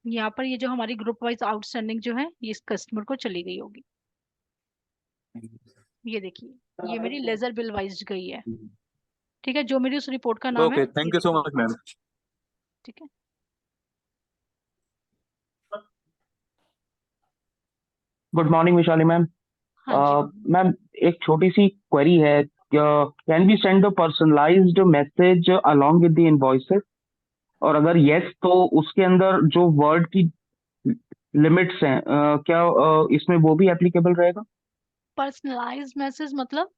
यहाँ पर ये जो हमारी ग्रुप वाइज आउटस्टैंडिंग जो है ये इस कस्टमर को चली गई होगी। ये देखिए, ये मेरी लेजर बिल वाइज गई है। ठीक है, जो मेरी उस रिपोर्ट का नाम है ओके, ये थैंक यू सो देखिए। Much ma'am. ठीक है। Good morning Vishali ma'am. हाँ जी बोलिए। मैम, एक छोटी सी क्वेरी है। Can we send a personalised message along with the invoices? और अगर यस तो उसके अंदर जो वर्ड की लिमिट्स हैं, क्या इसमें वो भी एप्लीकेबल रहेगा? पर्सनलाइज मैसेज मतलब?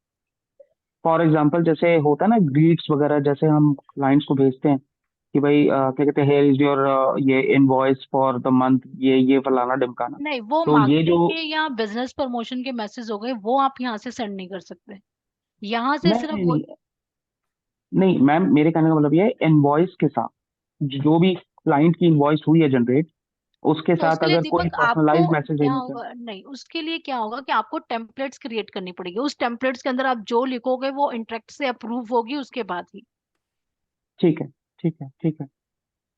फॉर एग्जांपल जैसे होता है ना ग्रीट्स वगैरह, जैसे हम क्लाइंट्स को भेजते हैं कि भाई क्या कहते हैं, हेयर इज योर ये इनवॉइस फॉर द मंथ, ये फलाना ढिमकाना। नहीं, वो तो ये जो, मार्केटिंग के या बिजनेस प्रमोशन के मैसेज हो गए, वो आप यहाँ से सेंड नहीं कर सकते। यहाँ से नहीं सिर्फ नहीं वो, नहीं नहीं मैम, मेरे कहने का मतलब ये है इनवॉइस के साथ जो भी क्लाइंट की इनवॉइस हुई है जनरेट, उसके तो साथ उसके लिए अगर कोई दीपक आपको पर्सनलाइज मैसेज क्या भेजना चाहे। होगा, नहीं उसके लिए क्या होगा कि आपको टेम्पलेट्स क्रिएट करनी पड़ेगी। उस टेम्पलेट्स के अंदर आप जो लिखोगे वो इंटरेक्ट से अप्रूव होगी उसके बाद ही। ठीक है, ठीक है, ठीक है।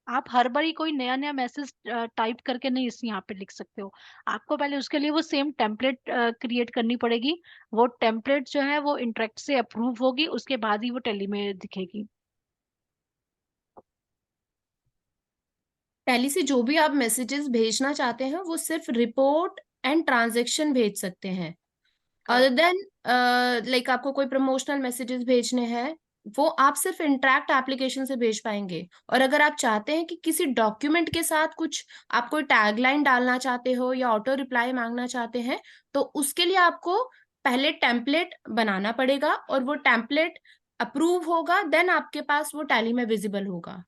आप हर बार ही कोई नया नया मैसेज टाइप करके नहीं इस यहाँ पे लिख सकते हो। आपको पहले उसके लिए वो सेम टेम्पलेट क्रिएट करनी पड़ेगी। वो टेम्पलेट जो है वो इंटरेक्ट से अप्रूव होगी, उसके बाद ही वो टेली में दिखेगी। टैली से जो भी आप मैसेजेस भेजना चाहते हैं वो सिर्फ रिपोर्ट एंड ट्रांजैक्शन भेज सकते हैं। Other correct. देन लाइक आपको कोई प्रमोशनल मैसेजेस भेजने हैं, वो आप सिर्फ इंटरैक्ट एप्लीकेशन से भेज पाएंगे। और अगर आप चाहते हैं कि किसी डॉक्यूमेंट के साथ कुछ आप कोई टैगलाइन डालना चाहते हो या ऑटो रिप्लाई मांगना चाहते हैं, तो उसके लिए आपको पहले टेम्पलेट बनाना पड़ेगा और वो टेम्पलेट अप्रूव होगा, देन आपके पास वो टैली में विजिबल होगा।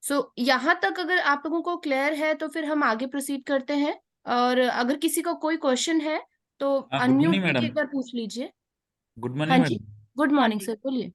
सो यहाँ तक अगर आप लोगों को क्लियर है तो फिर हम आगे प्रोसीड करते हैं। और अगर किसी का कोई क्वेश्चन है तो हाँ, गुड अनम्यूट मॉर्निंग करके मैडम। एक बार पूछ लीजिए। गुड हाँ मॉर्निंग जी, मैडम। गुड हाँ मॉर्निंग जी, सर, बोलिए।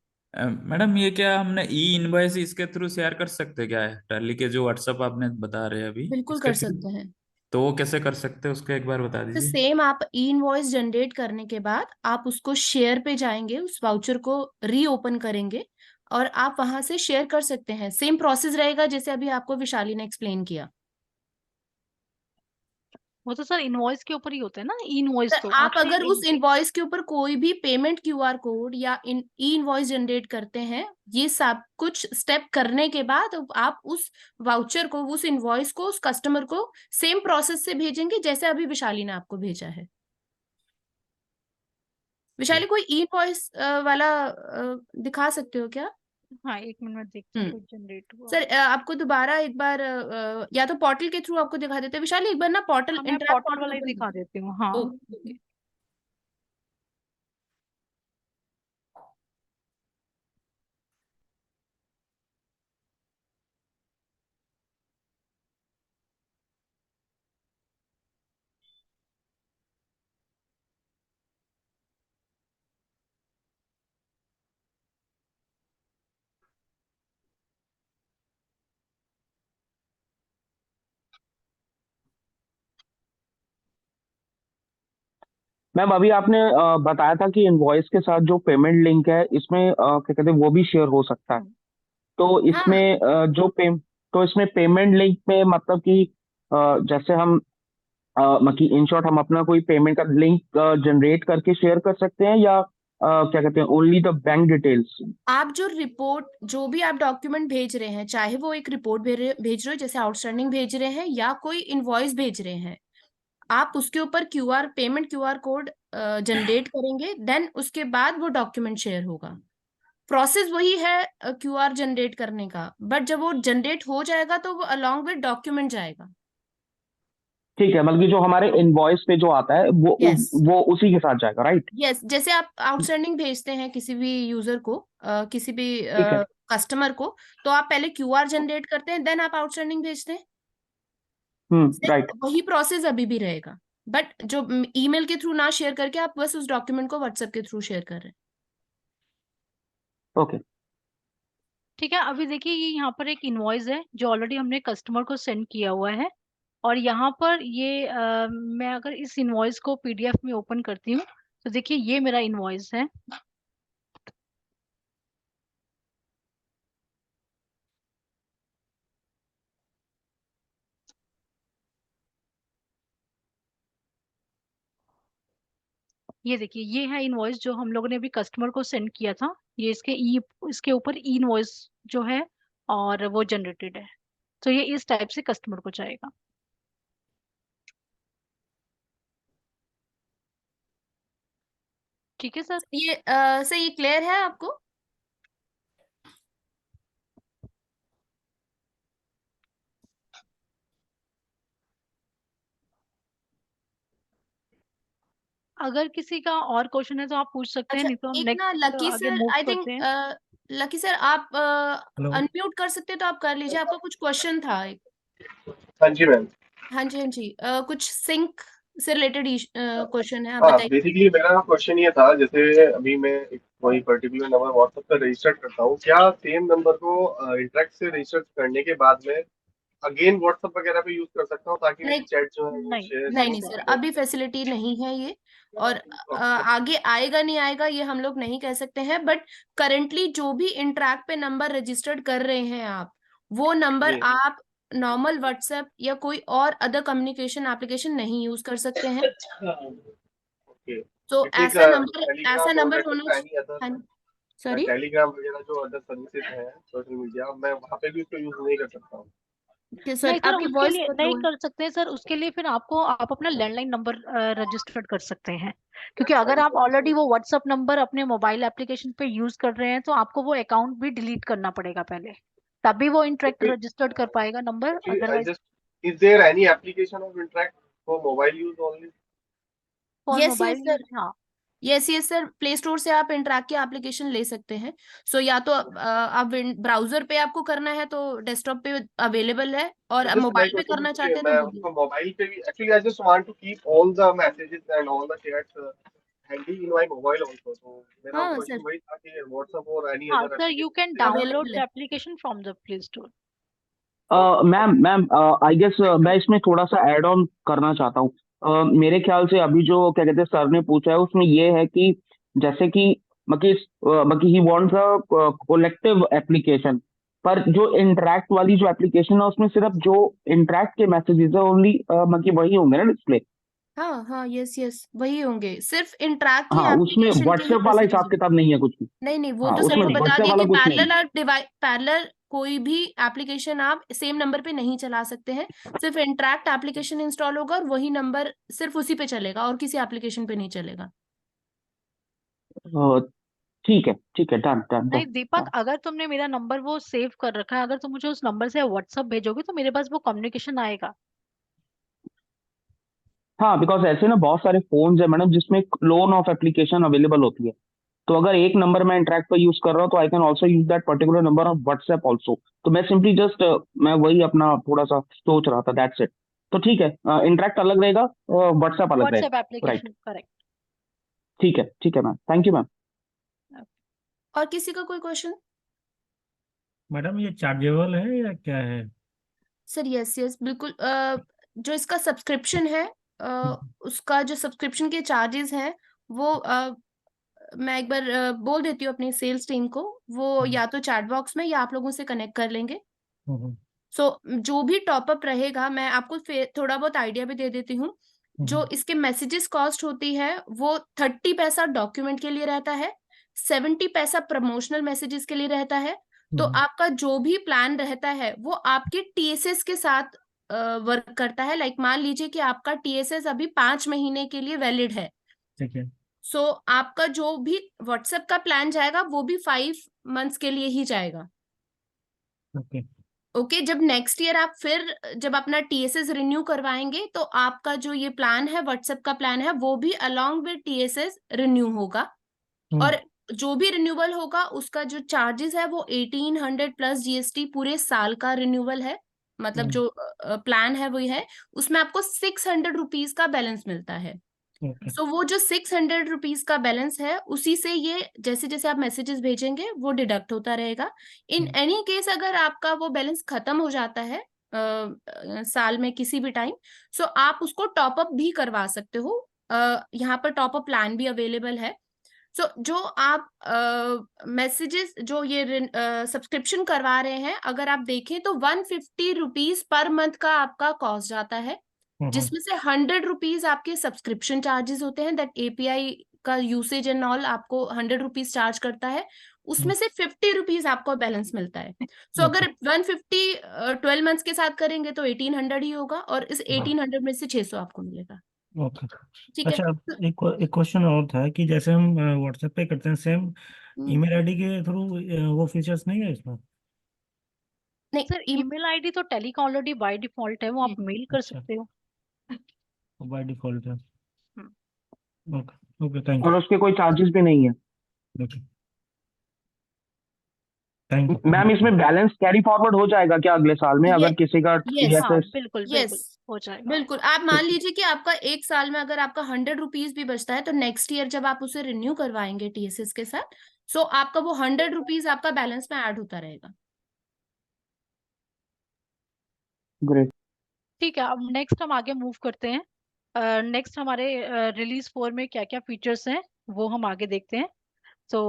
मैडम, ये क्या हमने ई इनवॉइस इसके थ्रू शेयर कर सकते हैं क्या है, टैली के जो व्हाट्सअप आपने बता रहे हैं अभी बिल्कुल इसके कर थ्रू? सकते हैं। तो वो कैसे कर सकते हैं उसका एक बार बता तो दीजिए। सेम आप ई इनवॉइस जनरेट करने के बाद आप उसको शेयर पे जाएंगे, उस वाउचर को रीओपन करेंगे और आप वहां से शेयर कर सकते हैं। सेम प्रोसेस रहेगा जैसे अभी आपको विशाली ने एक्सप्लेन किया। वो तो सर इनवॉइस के ऊपर ही होता है ना। इनवॉइस सर तो आप आपसे अगर उस इनवॉइस के ऊपर कोई भी पेमेंट क्यूआर कोड या इन ई इनवॉइस जनरेट करते हैं, ये सब कुछ स्टेप करने के बाद आप उस वाउचर को, उस इनवॉइस को उस कस्टमर को सेम प्रोसेस से भेजेंगे जैसे अभी विशाली ने आपको भेजा है। विशाली कोई ई इनवॉइस वाला दिखा सकते हो क्या? हाँ, एक मिनट में देखती हूँ हम्म कोई जनरेट हुआ सर हो। आपको दोबारा एक बार या तो पोर्टल के थ्रू आपको दिखा देते हैं। विशाली एक बार ना पोर्टल, हाँ, मैं इंटरैक्ट पोर्टल पोर्टल वाला ही ओपन दिखा कीजिए। देती हूँ, हाँ। ओके। मैम, अभी आपने बताया था कि इनवॉइस के साथ जो पेमेंट लिंक है इसमें क्या कहते हैं वो भी शेयर हो सकता है। हम्म। तो हाँ इसमें तो इसमें पेमेंट लिंक में मतलब कि जैसे हम मतलब इन शॉर्ट हम अपना कोई पेमेंट का लिंक जनरेट करके शेयर कर सकते हैं, या क्या कहते हैं, ओनली द बैंक डिटेल्स। आप जो रिपोर्ट, जो भी आप डॉक्यूमेंट भेज रहे हैं, चाहे वो एक रिपोर्ट भेज रहे हो जैसे आउटस्टैंडिंग भेज रहे हैं या कोई इनवॉइस भेज रहे हैं, आप उसके ऊपर पेमेंट क्यूआर कोड जनरेट करेंगे, देन उसके बाद वो डॉक्यूमेंट शेयर होगा। प्रोसेस वही है क्यूआर जनरेट करने का, बट जब वो जनरेट हो जाएगा तो वो अलॉन्ग विद डॉक्यूमेंट जाएगा। ठीक है, मतलब कि जो हमारे इनवॉइस पे जो आता है वो यस वो उसी के साथ जाएगा, राइट? यस, जैसे आप आउटस्टैंडिंग भेजते हैं किसी भी यूजर को, किसी भी ठीक है। कस्टमर को, तो आप पहले क्यूआर जनरेट करते हैं, देन आप आउटस्टैंडिंग भेजते हैं। सिर्फ राइट। वही प्रोसेस अभी भी रहेगा, बट जो ईमेल के थ्रू ना शेयर करके आप बस उस डॉक्यूमेंट को व्हाट्सएप के थ्रू शेयर कर रहे हैं। ओके। ठीक है, अभी देखिए ये यहाँ पर एक इनवॉइस है जो ऑलरेडी हमने कस्टमर को सेंड किया हुआ है, और यहाँ पर ये मैं अगर इस इनवॉइस को पीडीएफ में ओपन करती हूँ तो देखिए ये मेरा इनवॉइस है। ये देखिए ये है इनवॉइस जो हम लोगों ने अभी कस्टमर को सेंड किया था। ये इसके ऊपर ई इनवॉइस जो है और वो जनरेटेड है, तो ये इस टाइप से कस्टमर को जाएगा। ठीक है सर। ये सर ये क्लियर है आपको? अगर किसी का और क्वेश्चन है तो आप पूछ सकते हैं, अच्छा, नहीं तो हम एक ना नेक्स्ट लकी आगे सर, मूव आई थिंक करते हैं। लकी सर आप हेलो। अनम्यूट कर सकते तो आप कर लीजिए, आपका कुछ क्वेश्चन था एक। हाँ जी मैम। हाँ जी हाँ जी, कुछ सिंक से रिलेटेड क्वेश्चन है, आप हाँ, बताइए। बेसिकली मेरा क्वेश्चन ये था, जैसे अभी मैं एक कोई पर्टिकुलर नंबर व्हाट्सएप पर रजिस्टर करता हूँ, क्या सेम नंबर को इंटरेक्ट से रजिस्टर करने के बाद में अगेन व्हाट्सएप वगैरह पे यूज कर सकता हूँ, ताकि मेरी नहीं चैट जो है वो नहीं शेयर नहीं नहीं नहीं सर। सर, अभी फैसिलिटी नहीं है ये, और आगे आएगा नहीं आएगा ये हम लोग नहीं कह सकते हैं, बट करंटली जो भी इंटरैक्ट पे नंबर रजिस्टर्ड कर रहे हैं आप, वो नंबर जी। आप नॉर्मल व्हाट्सएप या कोई और अदर कम्युनिकेशन एप्लीकेशन नहीं यूज कर सकते हैं। ओके। तो इट ऐसा टेलीग्राम और नंबर होना एनी अदर, चाहिए। सॉरी, टेलीग्राम वगैरह जो अदर सर्विसेज हैं सोशल मीडिया, मैं वहाँ पे भी उसको यूज नहीं कर सकता हूँ? सर नहीं सर, आपकी उसके वॉइस लिए बहुत लो नहीं है। कर सकते हैं सर। उसके लिए फिर आप अपना लैंडलाइन नंबर रजिस्टर्ड कर सकते हैं, क्योंकि अगर आप ऑलरेडी वो व्हाट्सएप नंबर अपने मोबाइल एप्लीकेशन पे यूज कर रहे हैं तो आपको वो अकाउंट भी डिलीट करना पड़ेगा पहले, तभी वो इंटरेक्ट रजिस्टर्ड कर पाएगा number, Actually, I otherwise just, is there any application of Interact for mobile use only? For yes mobile yes sir, use. हाँ yes yes sir, play store से आप इंटरैक्ट की एप्लीकेशन ले सकते हैं। सो या तो आप ब्राउजर पे आपको करना है तो डेस्कटॉप पे अवेलेबल है, और Just my मोबाइल पे question करना is कि चाहते हैं तो मैं वो भी। उसको मोबाइल पे भी, actually I just want to keep all the messages and all the chats handy in my mobile also. तो मेरा हाँ क्वेश्चन सर, वही था कि WhatsApp और any हाँ other sir, you can application से डाउनलोड अवेलेबल द है। Application from the play store. Ma'am ma'am I guess मैं इसमें थोड़ा सा ऐड ऑन करना चाहता हूँ। मेरे ख्याल से अभी जो क्या कहते हैं सर ने पूछा है उसमें ये है कि जैसे कि बाकी he wants a collective application, पर जो इंटरैक्ट वाली जो एप्लीकेशन है उसमें सिर्फ जो इंटरैक्ट के मैसेजेस है ओनली बाकी वही होंगे ना डिस्प्ले? हाँ हाँ, यस यस, वही होंगे, सिर्फ इंटरैक्ट की हाँ, उसमें एप्लीकेशन के ही व्हाट्सएप वाला मैसेजेस हिसाब होंगे। किताब नहीं है कुछ भी? नहीं नहीं, वो हाँ, तो उसमें सर ने नहीं बता व्हाट्सएप दिया वाला कि कुछ नहीं। पैरेलल कोई भी एप्लीकेशन आप सेम नंबर पे नहीं चला सकते हैं, सिर्फ इंटरैक्ट एप्लीकेशन इंस्टॉल होगा और वही नंबर सिर्फ उसी पे चलेगा और किसी एप्लीकेशन पे नहीं चलेगा। अ, ठीक है, ठीक है, डन डन नहीं डन। दीपक, अगर तुमने मेरा नंबर वो सेव कर रखा है, अगर तुम मुझे उस नंबर से व्हाट्सएप भेजोगे तो मेरे पास वो कम्युनिकेशन आएगा। हाँ, बिकॉज ऐसे ना बहुत सारे फोन्स है मैडम जिसमें क्लोन ऑफ एप्लीकेशन अवेलेबल होती है, तो अगर एक नंबर मैं इंटरैक्ट पर यूज कर रहा हूँ तो I can also use that particular number of WhatsApp also. तो मैं सिंपली जस्ट मैं वही अपना थोड़ा सा सोच रहा था, दैट्स इट। तो ठीक है, इंटरैक्ट अलग रहेगा, व्हाट्सएप अलग व्हाट्सएप रहेगा, राइट? Application, correct. ठीक है मैम, थैंक यू मैम। और किसी का कोई क्वेश्चन? मैडम ये चार्जेबल है या क्या है? सर यस यस बिल्कुल, जो इसका सब्सक्रिप्शन है, उसका जो सब्सक्रिप्शन के चार्जेस हैं वो मैं एक बार बोल देती हूँ अपनी सेल्स टीम को, वो या तो चैट बॉक्स में या आप लोगों से कनेक्ट कर लेंगे। हम्म, सो जो भी टॉपअप रहेगा, मैं आपको थोड़ा बहुत आइडिया भी दे देती हूँ। जो इसके मैसेजेस कॉस्ट होती है वो 30 पैसा डॉक्यूमेंट के लिए रहता है, 70 पैसा प्रमोशनल मैसेजेस के लिए रहता है। तो आपका जो भी प्लान रहता है वो आपके टीएसएस के साथ वर्क करता है। लाइक मान लीजिए कि आपका टीएसएस अभी 5 महीने के लिए वैलिड है, ठीक है। सो आपका जो भी व्हाट्सएप का प्लान जाएगा वो भी 5 मंथ्स के लिए ही जाएगा। ओके ओके जब नेक्स्ट ईयर आप फिर जब अपना टीएसएस रिन्यू करवाएंगे तो आपका जो ये प्लान है व्हाट्सएप का प्लान है वो भी अलोंग विद टीएसएस रिन्यू होगा। और जो भी रिन्यूअल होगा उसका जो चार्जेस है वो 1800 प्लस जीएसटी पूरे साल का रिन्यूअल है। मतलब जो प्लान है वही है, उसमें आपको 600 रुपीज का बैलेंस मिलता है। ओके सो वो जो 600 रुपीज का बैलेंस है उसी से ये जैसे जैसे आप मैसेजेस भेजेंगे वो डिडक्ट होता रहेगा। इन एनी केस अगर आपका वो बैलेंस खत्म हो जाता है साल में किसी भी टाइम, सो आप उसको टॉप अप भी करवा सकते हो। यहाँ पर टॉप अप प्लान भी अवेलेबल है। सो जो आप मैसेजेस जो ये सब्सक्रिप्शन करवा रहे हैं अगर आप देखें तो 150 रुपीज पर मंथ का आपका कॉस्ट जाता है, जिसमें से 100 रुपीज आपके सब्सक्रिप्शन चार्जेस होते हैं। दैट एपीआई का यूसेज एंड ऑल आपको 100 रुपीज चार्ज करता है, उसमें से 50 रुपीज आपको बैलेंस मिलता है। सो अगर 150 12 मंथ्स के साथ करेंगे तो 1800 ही होगा और इस 1800 में से 600 आपको मिलेगा। ओके। ठीक है। अच्छा, एक क्वेश्चन और था कि जैसे हम व्हाट्सएप पे करते हैं सेम ईमेल आईडी के थ्रू, वो फीचर्स नहीं है इसमें? नहीं सर ईमेल आईडी तो टेली का ऑलरेडी बाय डिफॉल्ट है, वो आप मेल कर अच्छा। सकते हो। बाय डिफॉल्ट है। हम्म। ओके ओके, थैंक और उसके कोई चार्जेस भी नहीं है। You. Okay, thank you. Ma'am इसमें बैलेंस कैरी फॉरवर्ड हो जाएगा क्या अगले साल में, अगर किसी का yes, हाँ yes, बिल्कुल यस बिल्कुल हो जाएगा। बिल्कुल। आप मान लीजिए कि आपका एक साल में अगर आपका 100 रुपीज भी बचता है तो नेक्स्ट ईयर जब आप उसे रिन्यू करवाएंगे टीएसएस के साथ, सो आपका वो 100 रुपीज आपका बैलेंस में ऐड होता रहेगा। ग्रेट। ठीक है, अब नेक्स्ट हम आगे मूव करते हैं। नेक्स्ट हमारे रिलीज 4 में क्या क्या फीचर्स हैं वो हम आगे देखते हैं। तो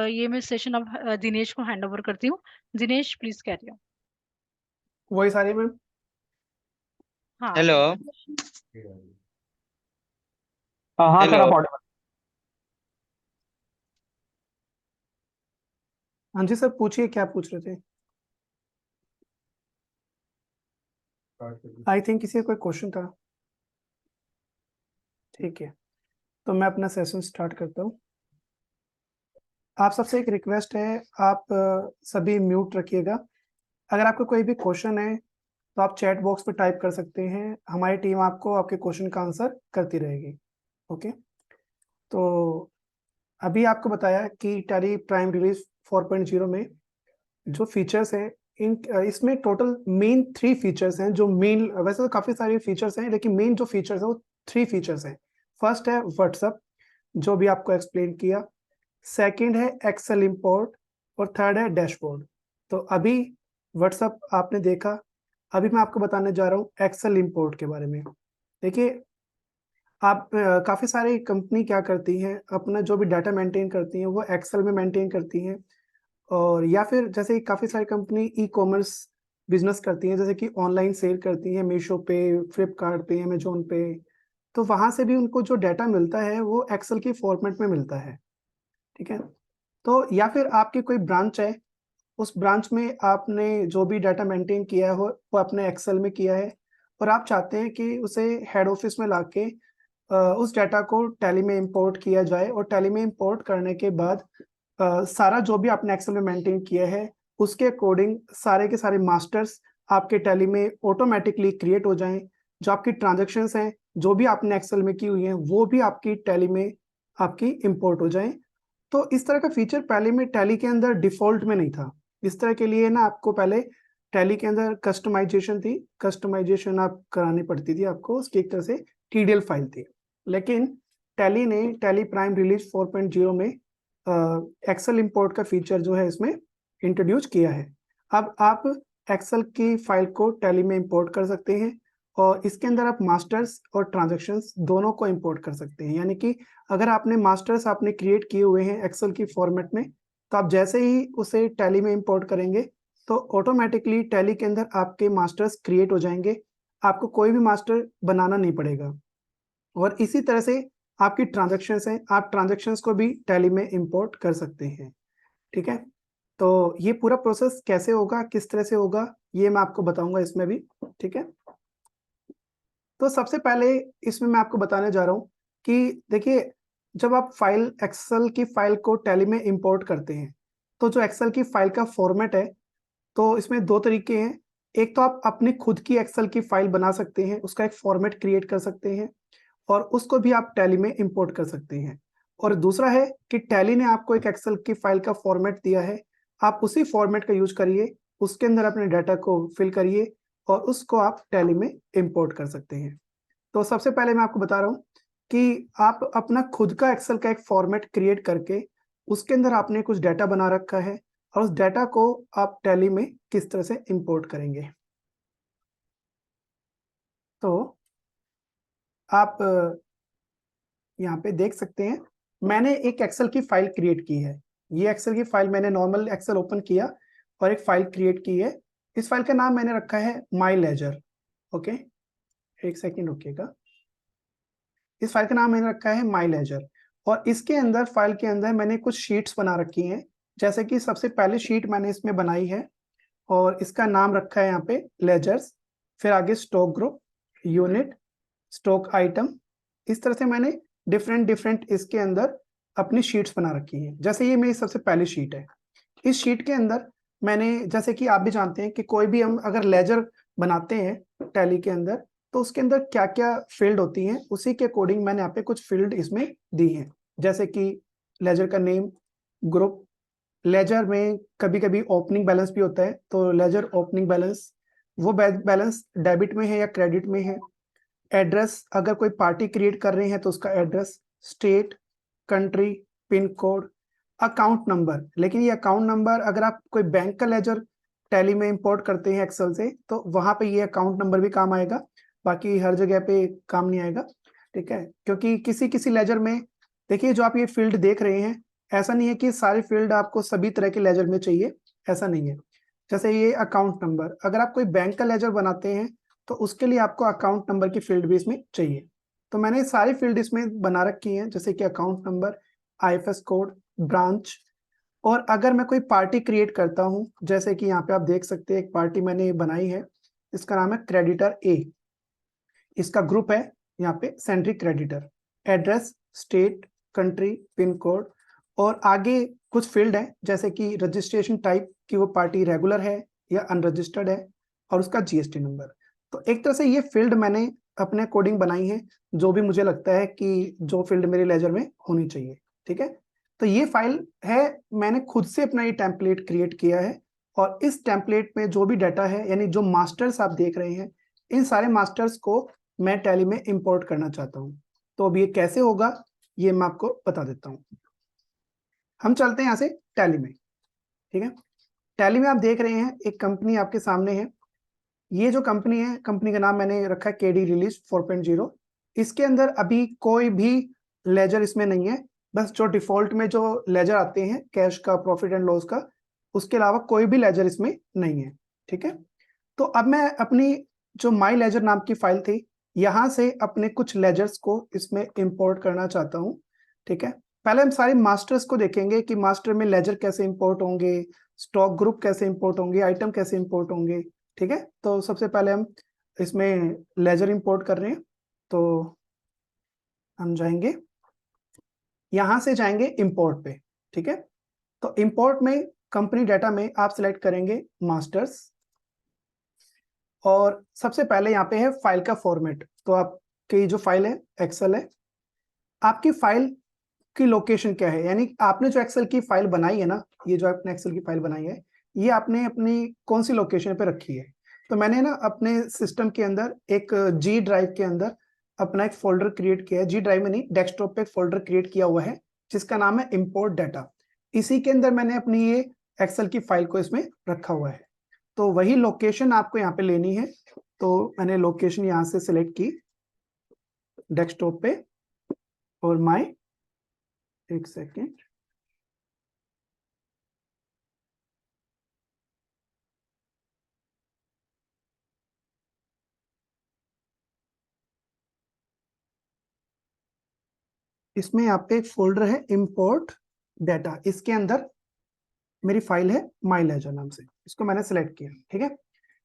ये मैं सेशन अब दिनेश को हैंड ओवर करती हूँ। Dinesh please carry on. वही सारी मैम। हाँ हेलो हाँ सर, हेलो आप ऑडिबल। हाँ जी सर, पूछिए क्या पूछ रहे थे। आई थिंक किसी का कोई क्वेश्चन था। ठीक है, तो मैं अपना सेशन स्टार्ट करता हूँ। आप सबसे एक रिक्वेस्ट है, आप सभी म्यूट रखिएगा। अगर आपका कोई भी क्वेश्चन है तो आप चैट बॉक्स पे टाइप कर सकते हैं, हमारी टीम आपको आपके क्वेश्चन का आंसर करती रहेगी। ओके, तो अभी आपको बताया कि टैली प्राइम रिलीज 4.0 में जो फीचर्स हैं इसमें टोटल मेन 3 फीचर्स हैं। जो मेन, वैसे तो काफ़ी सारे फीचर्स हैं लेकिन मेन जो फीचर्स है वो 3 फीचर्स हैं। फर्स्ट है व्हाट्सएप, जो भी आपको एक्सप्लेन किया। सेकंड है एक्सेल इंपोर्ट और थर्ड है डैशबोर्ड। तो अभी व्हाट्सएप आपने देखा, अभी मैं आपको बताने जा रहा हूँ एक्सेल इंपोर्ट के बारे में। देखिए, आप काफ़ी सारी कंपनी क्या करती हैं, अपना जो भी डाटा मेंटेन करती हैं वो एक्सेल में मेंटेन करती हैं, और या फिर जैसे काफ़ी सारी कंपनी ई कॉमर्स बिजनेस करती हैं, जैसे कि ऑनलाइन सेल करती हैं मीशो पे, फ्लिपकार्ट पे, अमेजोन पे। तो वहाँ से भी उनको जो डाटा मिलता है वो एक्सेल की फॉर्मेट में मिलता है। ठीक है, तो या फिर आपकी कोई ब्रांच है, उस ब्रांच में आपने जो भी डाटा मेंटेन किया है वो अपने एक्सेल में किया है, और आप चाहते हैं कि उसे हेड ऑफिस में लाके उस डाटा को टैली में इंपोर्ट किया जाए, और टैली में इंपोर्ट करने के बाद सारा जो भी आपने एक्सेल में मेंटेन किया है उसके अकॉर्डिंग सारे के सारे मास्टर्स आपके टैली में ऑटोमेटिकली क्रिएट हो जाएं। जो आपकी ट्रांजैक्शंस हैं जो भी आपने एक्सेल में की हुई हैं वो भी आपकी टैली में आपकी इंपोर्ट हो जाएं। तो इस तरह का फीचर पहले में टैली के अंदर डिफॉल्ट में नहीं था। इस तरह के लिए ना आपको पहले टैली के अंदर कस्टमाइजेशन थी, कस्टमाइजेशन आप करानी पड़ती थी आपको, उसकी एक तरह से TDL फाइल थी। लेकिन टैली ने टैली प्राइम रिलीज 4.0 में एक्सेल इंपोर्ट का फीचर जो है इसमें इंट्रोड्यूस किया है। अब आप एक्सेल की फाइल को टैली में इंपोर्ट कर सकते हैं, और इसके अंदर आप मास्टर्स और ट्रांजैक्शंस दोनों को इंपोर्ट कर सकते हैं। यानी कि अगर आपने मास्टर्स आपने क्रिएट किए हुए हैं एक्सेल की फॉर्मेट में, तो आप जैसे ही उसे टैली में इंपोर्ट करेंगे तो ऑटोमेटिकली टैली के अंदर आपके मास्टर्स क्रिएट हो जाएंगे, आपको कोई भी मास्टर बनाना नहीं पड़ेगा। और इसी तरह से आपकी ट्रांजैक्शंस हैं, आप ट्रांजैक्शंस को भी टैली में इंपोर्ट कर सकते हैं। ठीक है, तो ये पूरा प्रोसेस कैसे होगा, किस तरह से होगा, ये मैं आपको बताऊंगा इसमें भी। ठीक है, तो सबसे पहले इसमें मैं आपको बताने जा रहा हूँ कि देखिए, जब आप फाइल एक्सेल की फाइल को टैली में इंपोर्ट करते हैं, तो जो एक्सेल की फाइल का फॉर्मेट है, तो इसमें दो तरीके हैं। एक तो आप अपनी खुद की एक्सेल की फाइल बना सकते हैं, उसका एक फॉर्मेट क्रिएट कर सकते हैं और उसको भी आप टैली में इंपोर्ट कर सकते हैं। और दूसरा है कि टैली ने आपको एक एक्सेल की फाइल का फॉर्मेट दिया है, आप उसी फॉर्मेट का यूज करिए, उसके अंदर अपने डाटा को फिल करिए और उसको आप टैली में इंपोर्ट कर सकते हैं। तो सबसे पहले मैं आपको बता रहा हूँ कि आप अपना खुद का एक्सेल का एक फॉर्मेट क्रिएट करके उसके अंदर आपने कुछ डाटा बना रखा है और उस डाटा को आप टैली में किस तरह से इंपोर्ट करेंगे। तो आप यहाँ पे देख सकते हैं, मैंने एक एक्सेल की फाइल क्रिएट की है। ये एक्सेल की फाइल मैंने नॉर्मल एक्सेल ओपन किया और एक फाइल क्रिएट की है। इस फाइल का नाम मैंने रखा है माई लेजर। ओके, एक सेकेंड रुकिएगा। इस फाइल का नाम मैंने रखा है माई लेजर और इसके अंदर, फाइल के अंदर मैंने कुछ शीट्स बना रखी हैं। जैसे कि सबसे पहली शीट मैंने इसमें बनाई है और इसका नाम रखा है यहाँ पे लेजर्स, फिर आगे stock group, unit, stock item. इस तरह से मैंने डिफरेंट डिफरेंट इसके अंदर अपनी शीट्स बना रखी हैं। जैसे ये मेरी सबसे पहली शीट है। इस शीट के अंदर मैंने, जैसे कि आप भी जानते हैं कि कोई भी हम अगर लेजर बनाते हैं टैली के अंदर, तो उसके अंदर क्या क्या फील्ड होती हैं, उसी के अकॉर्डिंग मैंने यहाँ पे कुछ फील्ड इसमें दी हैं। जैसे कि लेजर का नेम, ग्रुप, लेजर में कभी कभी ओपनिंग बैलेंस भी होता है, तो लेजर ओपनिंग बैलेंस, वो बैलेंस डेबिट में है या क्रेडिट में है। एड्रेस, अगर कोई पार्टी क्रिएट कर रहे हैं तो उसका address, state, country, pin code, account number. लेकिन ये अकाउंट नंबर अगर आप कोई बैंक का लेजर टैली में इंपोर्ट करते हैं एक्सेल से, तो वहां पे ये अकाउंट नंबर भी काम आएगा, बाकी हर जगह पे काम नहीं आएगा। ठीक है, क्योंकि किसी किसी लेजर में, देखिए जो आप ये फील्ड देख रहे हैं, ऐसा नहीं है कि सारे फील्ड आपको सभी तरह के लेजर में चाहिए, ऐसा नहीं है। जैसे ये अकाउंट नंबर, अगर आप कोई बैंक का लेजर बनाते हैं तो उसके लिए आपको अकाउंट नंबर की फील्ड भी इसमें चाहिए। तो मैंने सारी फील्ड इसमें बना रखी हैं, जैसे कि account number, IFS code, branch. और अगर मैं कोई पार्टी क्रिएट करता हूं, जैसे कि यहाँ पे आप देख सकते हैं एक पार्टी मैंने बनाई है, इसका नाम है क्रेडिटर ए। इसका ग्रुप है यहाँ पे sundry creditor, address, state, country, pin code और आगे कुछ फील्ड है, जैसे कि रजिस्ट्रेशन टाइप की वो पार्टी रेगुलर है या अनरजिस्टर्ड है, और उसका जीएसटी नंबर। तो एक तरह से ये फील्ड मैंने अपने कोडिंग बनाई है, जो भी मुझे लगता है कि जो फील्ड मेरे लेजर में होनी चाहिए। ठीक है, तो ये फाइल है, मैंने खुद से अपना ये टेम्पलेट क्रिएट किया है और इस टेम्पलेट में जो भी डाटा है, यानी जो मास्टर्स आप देख रहे हैं, इन सारे मास्टर्स को मैं टैली में इंपोर्ट करना चाहता हूं। तो अब ये कैसे होगा, ये मैं आपको बता देता हूं। हम चलते हैं यहाँ से टैली में। ठीक है, टैली में आप देख रहे हैं एक कंपनी आपके सामने है। ये जो कंपनी है, कंपनी का नाम मैंने रखा है केडी रिलीज 4.0। इसके अंदर अभी कोई भी लेजर इसमें नहीं है, बस जो डिफॉल्ट में जो लेजर आते हैं कैश का, प्रॉफिट एंड लॉस का, उसके अलावा कोई भी लेजर इसमें नहीं है। ठीक है, तो अब मैं अपनी जो माई लेजर नाम की फाइल थी, यहां से अपने कुछ लेजर्स को इसमें इंपोर्ट करना चाहता हूं। ठीक है, पहले हम सारे मास्टर्स को देखेंगे कि मास्टर में लेजर कैसे इंपोर्ट होंगे, स्टॉक ग्रुप कैसे इंपोर्ट होंगे, आइटम कैसे इंपोर्ट होंगे। ठीक है, तो सबसे पहले हम इसमें लेजर इंपोर्ट कर रहे हैं, तो हम जाएंगे, यहां से जाएंगे इंपोर्ट पे। ठीक है, तो इंपोर्ट में कंपनी डाटा में आप सिलेक्ट करेंगे मास्टर्स और सबसे पहले यहाँ पे है फाइल का फॉर्मेट। तो आपकी जो फाइल है एक्सेल है, आपकी फाइल की लोकेशन क्या है, यानी आपने जो एक्सेल की फाइल बनाई है ना, ये जो आपने एक्सेल की फाइल बनाई है, ये आपने अपनी कौन सी लोकेशन पे रखी है। तो मैंने ना अपने सिस्टम के अंदर एक जी ड्राइव के अंदर अपना एक फोल्डर क्रिएट किया है, जी ड्राइव में नहीं, डेस्कटॉप पे एक फोल्डर क्रिएट किया हुआ है जिसका नाम है इंपोर्ट डाटा। इसी के अंदर मैंने अपनी ये एक्सेल की फाइल को इसमें रखा हुआ है। तो वही लोकेशन आपको यहाँ पे लेनी है, तो मैंने लोकेशन यहाँ से सिलेक्ट की डेस्कटॉप पे और माई, एक सेकेंड, इसमें यहाँ पे एक फोल्डर है इंपोर्ट डाटा, इसके अंदर मेरी फाइल है माई लेजर नाम से, इसको मैंने सेलेक्ट किया। ठीक है,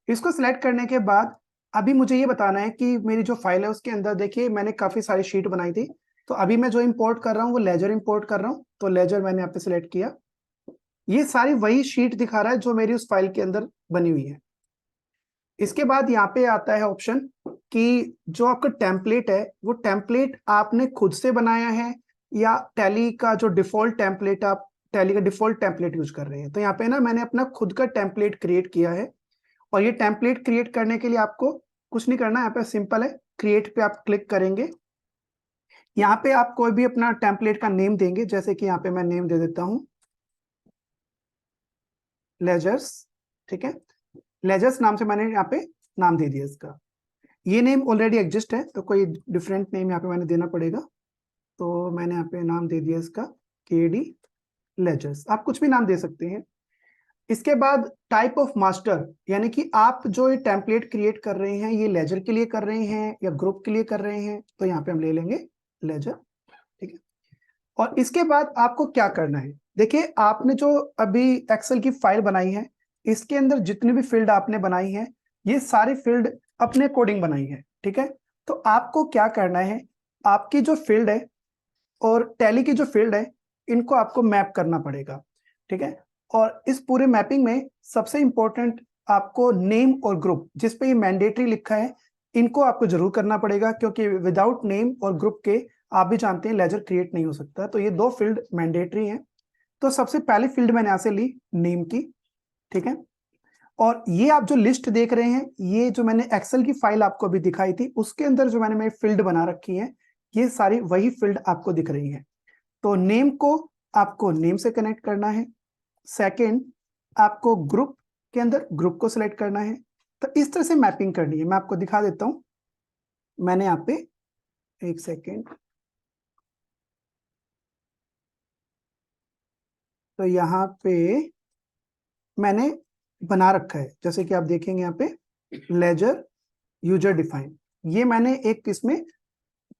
इसको सिलेक्ट करने के बाद अभी मुझे ये बताना है कि मेरी जो फाइल है उसके अंदर देखिए मैंने काफी सारी शीट बनाई थी, तो अभी मैं जो इंपोर्ट कर रहा हूँ वो लेजर इंपोर्ट कर रहा हूँ। तो लेजर मैंने यहाँ पे सिलेक्ट किया, ये सारी वही शीट दिखा रहा है जो मेरी उस फाइल के अंदर बनी हुई है। इसके बाद यहाँ पे आता है ऑप्शन कि जो आपका टेम्पलेट है वो टेम्पलेट आपने खुद से बनाया है या टैली का जो डिफॉल्ट टेम्पलेट, आप टैली का डिफॉल्ट टेम्पलेट यूज कर रहे हैं। तो यहाँ पे ना मैंने अपना खुद का टेम्पलेट क्रिएट किया है, और ये टेम्पलेट क्रिएट करने के लिए आपको कुछ नहीं करना है, यहाँ पे सिंपल है, क्रिएट पे आप क्लिक करेंगे। यहाँ पे आप कोई भी अपना टेम्पलेट का नेम देंगे, जैसे कि यहाँ पे मैं नेम दे देता हूँ लेजर्स। ठीक है, लेजर्स नाम से मैंने यहाँ पे नाम दे दिया इसका। ये नेम ऑलरेडी एग्जिस्ट है तो कोई डिफरेंट नेम यहाँ पे मैंने देना पड़ेगा, तो मैंने यहाँ पे नाम दे दिया इसका KD लेजर्स। आप कुछ भी नाम दे सकते हैं। इसके बाद टाइप ऑफ मास्टर, यानी कि आप जो ये टेम्पलेट क्रिएट कर रहे हैं ये लेजर के लिए कर रहे हैं या ग्रुप के लिए कर रहे हैं, तो यहाँ पे हम ले लेंगे लेजर। ठीक है, और इसके बाद आपको क्या करना है, देखिए आपने जो अभी एक्सेल की फाइल बनाई है इसके अंदर जितनी भी फील्ड आपने बनाई है ये सारी फील्ड अपने अकॉर्डिंग बनाई है। ठीक है, तो आपको क्या करना है, आपकी जो फील्ड है और टैली की जो फील्ड है इनको आपको मैप करना पड़ेगा। ठीक है, और इस पूरे मैपिंग में सबसे इंपॉर्टेंट आपको नेम और ग्रुप, जिस पे ये मैंडेटरी लिखा है, इनको आपको जरूर करना पड़ेगा, क्योंकि विदाउट नेम और ग्रुप के आप भी जानते हैं लेजर क्रिएट नहीं हो सकता। तो ये 2 फील्ड मैंडेटरी हैं। तो सबसे पहली फील्ड मैंने यहां से ली नेम की। ठीक है, और ये आप जो लिस्ट देख रहे हैं, ये जो मैंने एक्सेल की फाइल आपको अभी दिखाई थी उसके अंदर जो मैंने मेरी फील्ड बना रखी है ये सारी वही फील्ड आपको दिख रही है। तो नेम को आपको नेम से कनेक्ट करना है, सेकेंड आपको ग्रुप के अंदर ग्रुप को सिलेक्ट करना है। तो इस तरह से मैपिंग करनी है। मैं आपको दिखा देता हूं, मैंने यहाँ पे एक सेकेंड, तो यहाँ पे मैंने बना रखा है, जैसे कि आप देखेंगे यहाँ पे लेजर यूजर डिफाइन, ये मैंने एक इसमें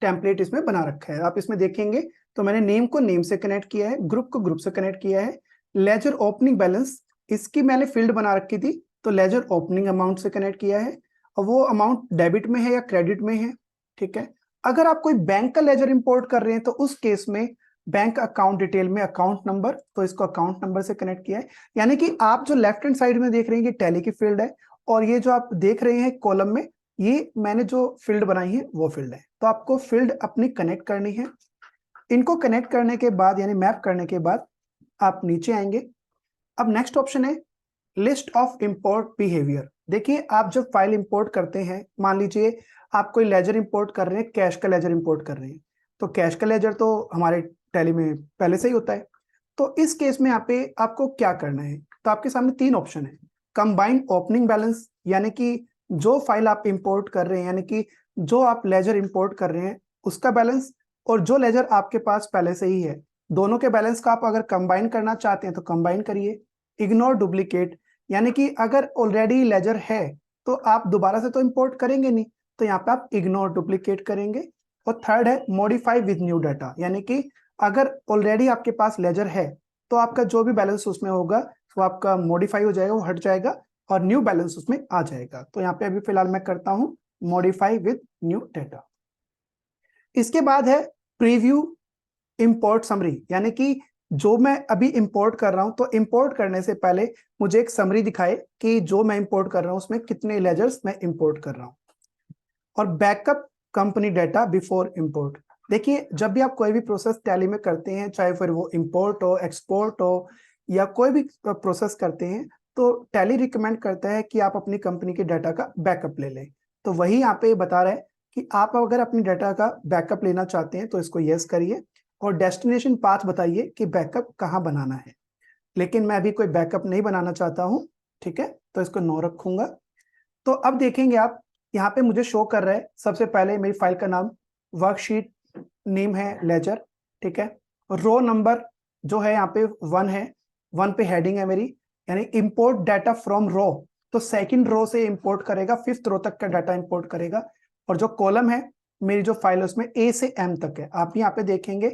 टेम्पलेट इसमें बना रखा है। आप इसमें देखेंगे तो मैंने नेम को नेम से कनेक्ट किया है, ग्रुप को ग्रुप से कनेक्ट किया है। लेजर ओपनिंग बैलेंस, इसकी मैंने फील्ड बना रखी थी तो लेजर ओपनिंग अमाउंट से कनेक्ट किया है, और वो अमाउंट डेबिट में है या क्रेडिट में है। ठीक है, अगर आप कोई बैंक का लेजर इंपोर्ट कर रहे हैं तो उस केस में बैंक अकाउंट डिटेल में अकाउंट नंबर, तो इसको अकाउंट नंबर से कनेक्ट किया है। यानी कि आप जो लेफ्ट हैंड साइड में देख रहे हैं ये टैली की फील्ड है, और ये जो आप देख रहे हैं कॉलम में ये मैंने जो फील्ड बनाई है वो फील्ड है। तो आपको फील्ड अपनी कनेक्ट करनी है। इनको कनेक्ट करने के बाद यानी मैप करने के बाद आप नीचे आएंगे। अब नेक्स्ट ऑप्शन है लिस्ट ऑफ इंपोर्ट बिहेवियर। देखिए आप जब फाइल इंपोर्ट करते हैं, मान लीजिए आप कोई लेजर इंपोर्ट कर रहे हैं, कैश का लेजर इंपोर्ट कर रहे हैं, तो कैश का लेजर तो हमारे टैली में पहले से ही होता है। तो इस केस में यहाँ पे आपको क्या करना है, तो आपके सामने 3 ऑप्शन है। कंबाइंड ओपनिंग बैलेंस, यानी कि जो फाइल आप इंपोर्ट कर रहे हैं, यानी कि जो आप लेजर इंपोर्ट कर रहे हैं उसका बैलेंस, और जो लेजर आपके पास पहले से ही है, दोनों के बैलेंस का आप अगर कंबाइन करना चाहते हैं तो कंबाइन करिए। इग्नोर डुप्लीकेट, यानी कि अगर ऑलरेडी लेजर है तो आप दोबारा से तो इंपोर्ट करेंगे नहीं, तो यहाँ पे आप इग्नोर डुप्लीकेट करेंगे। और थर्ड है मॉडिफाई विद न्यू डाटा, यानी कि अगर ऑलरेडी आपके पास लेजर है तो आपका जो भी बैलेंस उसमें होगा वो आपका मॉडिफाई हो जाएगा, वो हट जाएगा और न्यू बैलेंस उसमें आ जाएगा। तो यहाँ पे अभी फिलहाल मैं करता हूं मॉडिफाई विद न्यू डाटा। इसके बाद है प्रीव्यू इंपोर्ट समरी, यानी कि जो मैं अभी इंपोर्ट कर रहा हूं तो इंपोर्ट करने से पहले मुझे एक समरी दिखाए कि जो मैं इंपोर्ट कर रहा हूं उसमें कितने लेजर्स मैं इंपोर्ट कर रहा हूं। और backup company data before import. देखिए जब भी आप कोई भी प्रोसेस टैली में करते हैं, चाहे फिर वो इंपोर्ट हो, एक्सपोर्ट हो या कोई भी प्रोसेस करते हैं, तो टैली रिकमेंड करता है कि आप अपनी कंपनी के डाटा का बैकअप ले लें। तो वही यहाँ पे बता रहा है कि आप अगर अपनी डाटा का बैकअप लेना चाहते हैं तो इसको यस करिए, और डेस्टिनेशन पाथ बताइए कि बैकअप कहाँ बनाना है। लेकिन मैं अभी कोई बैकअप नहीं बनाना चाहता हूँ, ठीक है, तो इसको नो रखूंगा। तो अब देखेंगे आप यहाँ पे मुझे शो कर रहा है, सबसे पहले मेरी फाइल का नाम, वर्कशीट नेम है लेजर, ठीक है, रो नंबर जो है यहाँ पे 1 है, 1 पे हेडिंग है मेरी, यानी इंपोर्ट डाटा फ्रॉम रो, तो सेकंड रो से इंपोर्ट करेगा, 5th रो तक का डाटा इंपोर्ट करेगा। और जो कॉलम है मेरी जो फाइल है उसमें ए से एम तक है। आप यहाँ पे देखेंगे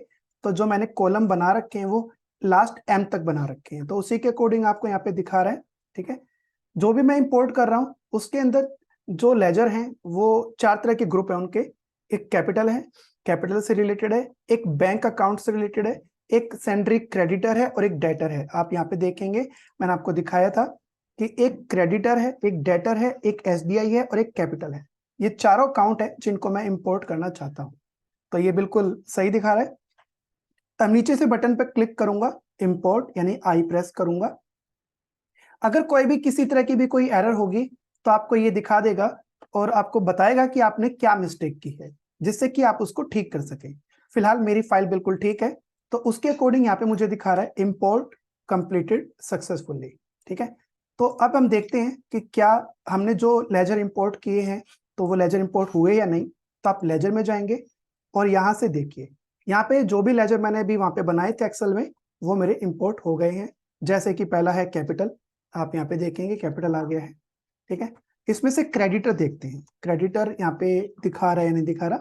तो जो मैंने कॉलम बना रखे हैं वो लास्ट एम तक बना रखे हैं, तो उसी के अकॉर्डिंग आपको यहाँ पे दिखा रहा है। ठीक है, जो भी मैं इंपोर्ट कर रहा हूँ उसके अंदर जो लेजर हैं वो 4 तरह के ग्रुप है उनके। एक कैपिटल है, कैपिटल से रिलेटेड है, एक बैंक अकाउंट से रिलेटेड है, एक सेंड्री क्रेडिटर है और एक डेटर है। आप यहाँ पे देखेंगे मैंने आपको दिखाया था कि एक क्रेडिटर है, एक डेटर है, एक एसबीआई है और एक कैपिटल है। ये चारों अकाउंट है जिनको मैं इंपोर्ट करना चाहता हूँ। तो ये बिल्कुल सही दिखा रहा है। अब नीचे से बटन पर क्लिक करूंगा, इंपोर्ट यानी आई प्रेस करूंगा। अगर कोई भी किसी तरह की भी कोई एरर होगी तो आपको ये दिखा देगा और आपको बताएगा कि आपने क्या मिस्टेक की है, जिससे कि आप उसको ठीक कर सकें। फिलहाल मेरी फाइल बिल्कुल ठीक है, तो उसके अकॉर्डिंग यहाँ पे मुझे दिखा रहा है इंपोर्ट कंप्लीटेड सक्सेसफुली। ठीक है, तो अब हम देखते हैं कि क्या हमने जो लेजर इंपोर्ट किए हैं तो वो लेजर इंपोर्ट हुए या नहीं। तो आप लेजर में जाएंगे और यहाँ से देखिए, यहाँ पे जो भी लेजर मैंने अभी वहां पे बनाए थे एक्सेल में वो मेरे इंपोर्ट हो गए हैं। जैसे कि पहला है कैपिटल, आप यहाँ पे देखेंगे कैपिटल आ गया है। ठीक है, इसमें से क्रेडिटर देखते हैं, क्रेडिटर यहाँ पे दिखा रहा है या नहीं दिखा रहा।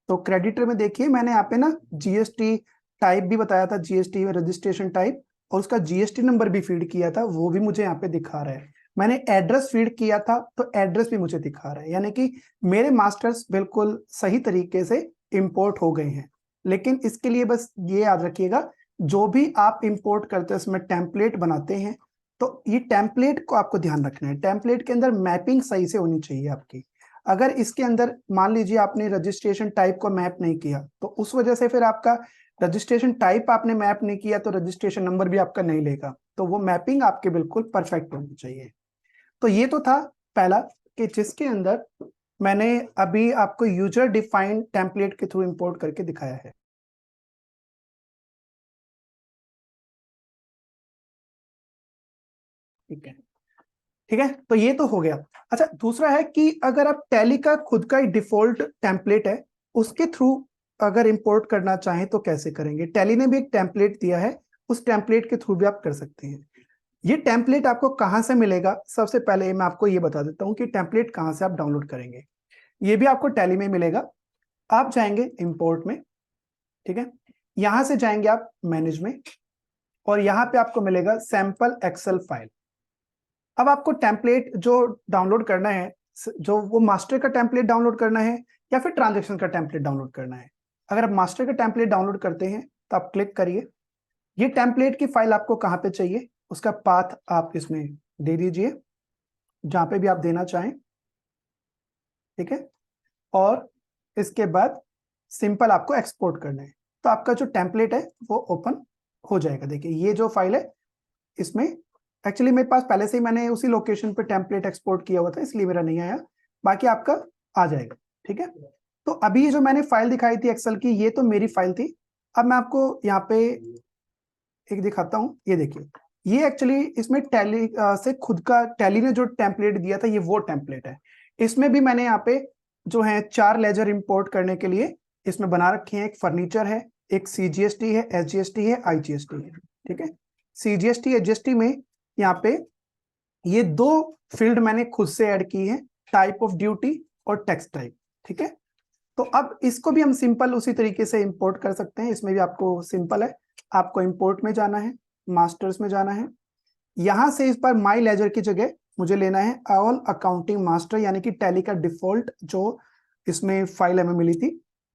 तो क्रेडिटर में देखिए मैंने यहाँ पे ना जीएसटी टाइप भी बताया था, जीएसटी में रजिस्ट्रेशन टाइप, और उसका जीएसटी नंबर भी फीड किया था, वो भी मुझे यहाँ पे दिखा रहा है। मैंने एड्रेस फीड किया था तो एड्रेस भी मुझे दिखा रहा है, यानी कि मेरे मास्टर्स बिल्कुल सही तरीके से इंपोर्ट हो गए हैं। लेकिन इसके लिए बस ये याद रखिएगा, जो भी आप इंपोर्ट करते हैं उसमें टेम्पलेट बनाते हैं तो ये टेम्पलेट को आपको ध्यान रखना है। टेम्पलेट के अंदर मैपिंग सही से होनी चाहिए आपकी। अगर इसके अंदर मान लीजिए आपने रजिस्ट्रेशन टाइप को मैप नहीं किया तो उस वजह से फिर आपका रजिस्ट्रेशन टाइप आपने मैप नहीं किया तो रजिस्ट्रेशन नंबर भी आपका नहीं लेगा। तो वो मैपिंग आपके बिल्कुल परफेक्ट होनी चाहिए। तो ये तो था पहला कि जिसके अंदर मैंने अभी आपको यूजर डिफाइंड टेम्पलेट के थ्रू इंपोर्ट करके दिखाया है। ठीक है, ठीक है, तो ये तो हो गया। अच्छा, दूसरा है कि अगर आप टैली का खुद का ही डिफॉल्ट टेम्पलेट है उसके थ्रू अगर इंपोर्ट करना चाहें तो कैसे करेंगे। टैली ने भी एक टेम्पलेट दिया है, उस टेम्पलेट के थ्रू भी आप कर सकते हैं। ये टेम्पलेट आपको कहां से मिलेगा, सबसे पहले मैं आपको ये बता देता हूं कि टेम्पलेट कहां से आप डाउनलोड करेंगे। ये भी आपको टैली में मिलेगा। आप जाएंगे इंपोर्ट में, ठीक है, यहां से जाएंगे आप मैनेज में और यहां पे आपको मिलेगा सैंपल एक्सेल फाइल। अब आपको टेम्पलेट जो डाउनलोड करना है, जो वो मास्टर का टेम्पलेट डाउनलोड करना है या फिर ट्रांजैक्शन का टेम्पलेट डाउनलोड करना है। अगर आप मास्टर का टेम्पलेट डाउनलोड करते हैं तो आप क्लिक करिए, ये टेम्पलेट की फाइल आपको कहाँ पे चाहिए उसका पाथ आप इसमें दे दीजिए जहां पे भी आप देना चाहें। ठीक है, और इसके बाद सिंपल आपको एक्सपोर्ट करना है तो आपका जो टेम्पलेट है वो ओपन हो जाएगा। देखिए ये जो फाइल है इसमें एक्चुअली मेरे पास पहले से ही मैंने उसी लोकेशन पे टेम्पलेट एक्सपोर्ट किया हुआ था इसलिए मेरा नहीं आया, बाकी आपका आ जाएगा। ठीक है, तो अभी ये जो मैंने फाइल दिखाई थी एक्सेल की, ये तो मेरी फाइल थी। अब मैं आपको यहाँ पे एक दिखाता हूँ, ये देखिए ये एक्चुअली इसमें टैली से खुद का टैली ने जो टेम्पलेट दिया था ये वो टेम्पलेट है। इसमें भी मैंने यहाँ पे जो है 4 लेजर इंपोर्ट करने के लिए इसमें बना रखे हैं। एक फर्नीचर है, एक सीजीएसटी है, एसजीएसटी है, आईजीएसटी है। ठीक है, सीजीएसटी एसजीएसटी में यहाँ पे ये 2 फील्ड मैंने खुद से ऐड की है, टाइप ऑफ ड्यूटी और टैक्स टाइप। ठीक है, तो अब इसको भी हम सिंपल उसी तरीके से इंपोर्ट कर सकते हैं। इसमें भी आपको सिंपल है, आपको इंपोर्ट में जाना है, मास्टर्स में जाना है, यहां से इस बार माई लेजर की जगह मुझे लेना है ऑल अकाउंटिंग मास्टर, यानी कि टैली का डिफॉल्ट जो इसमें फाइल हमें मिली थी।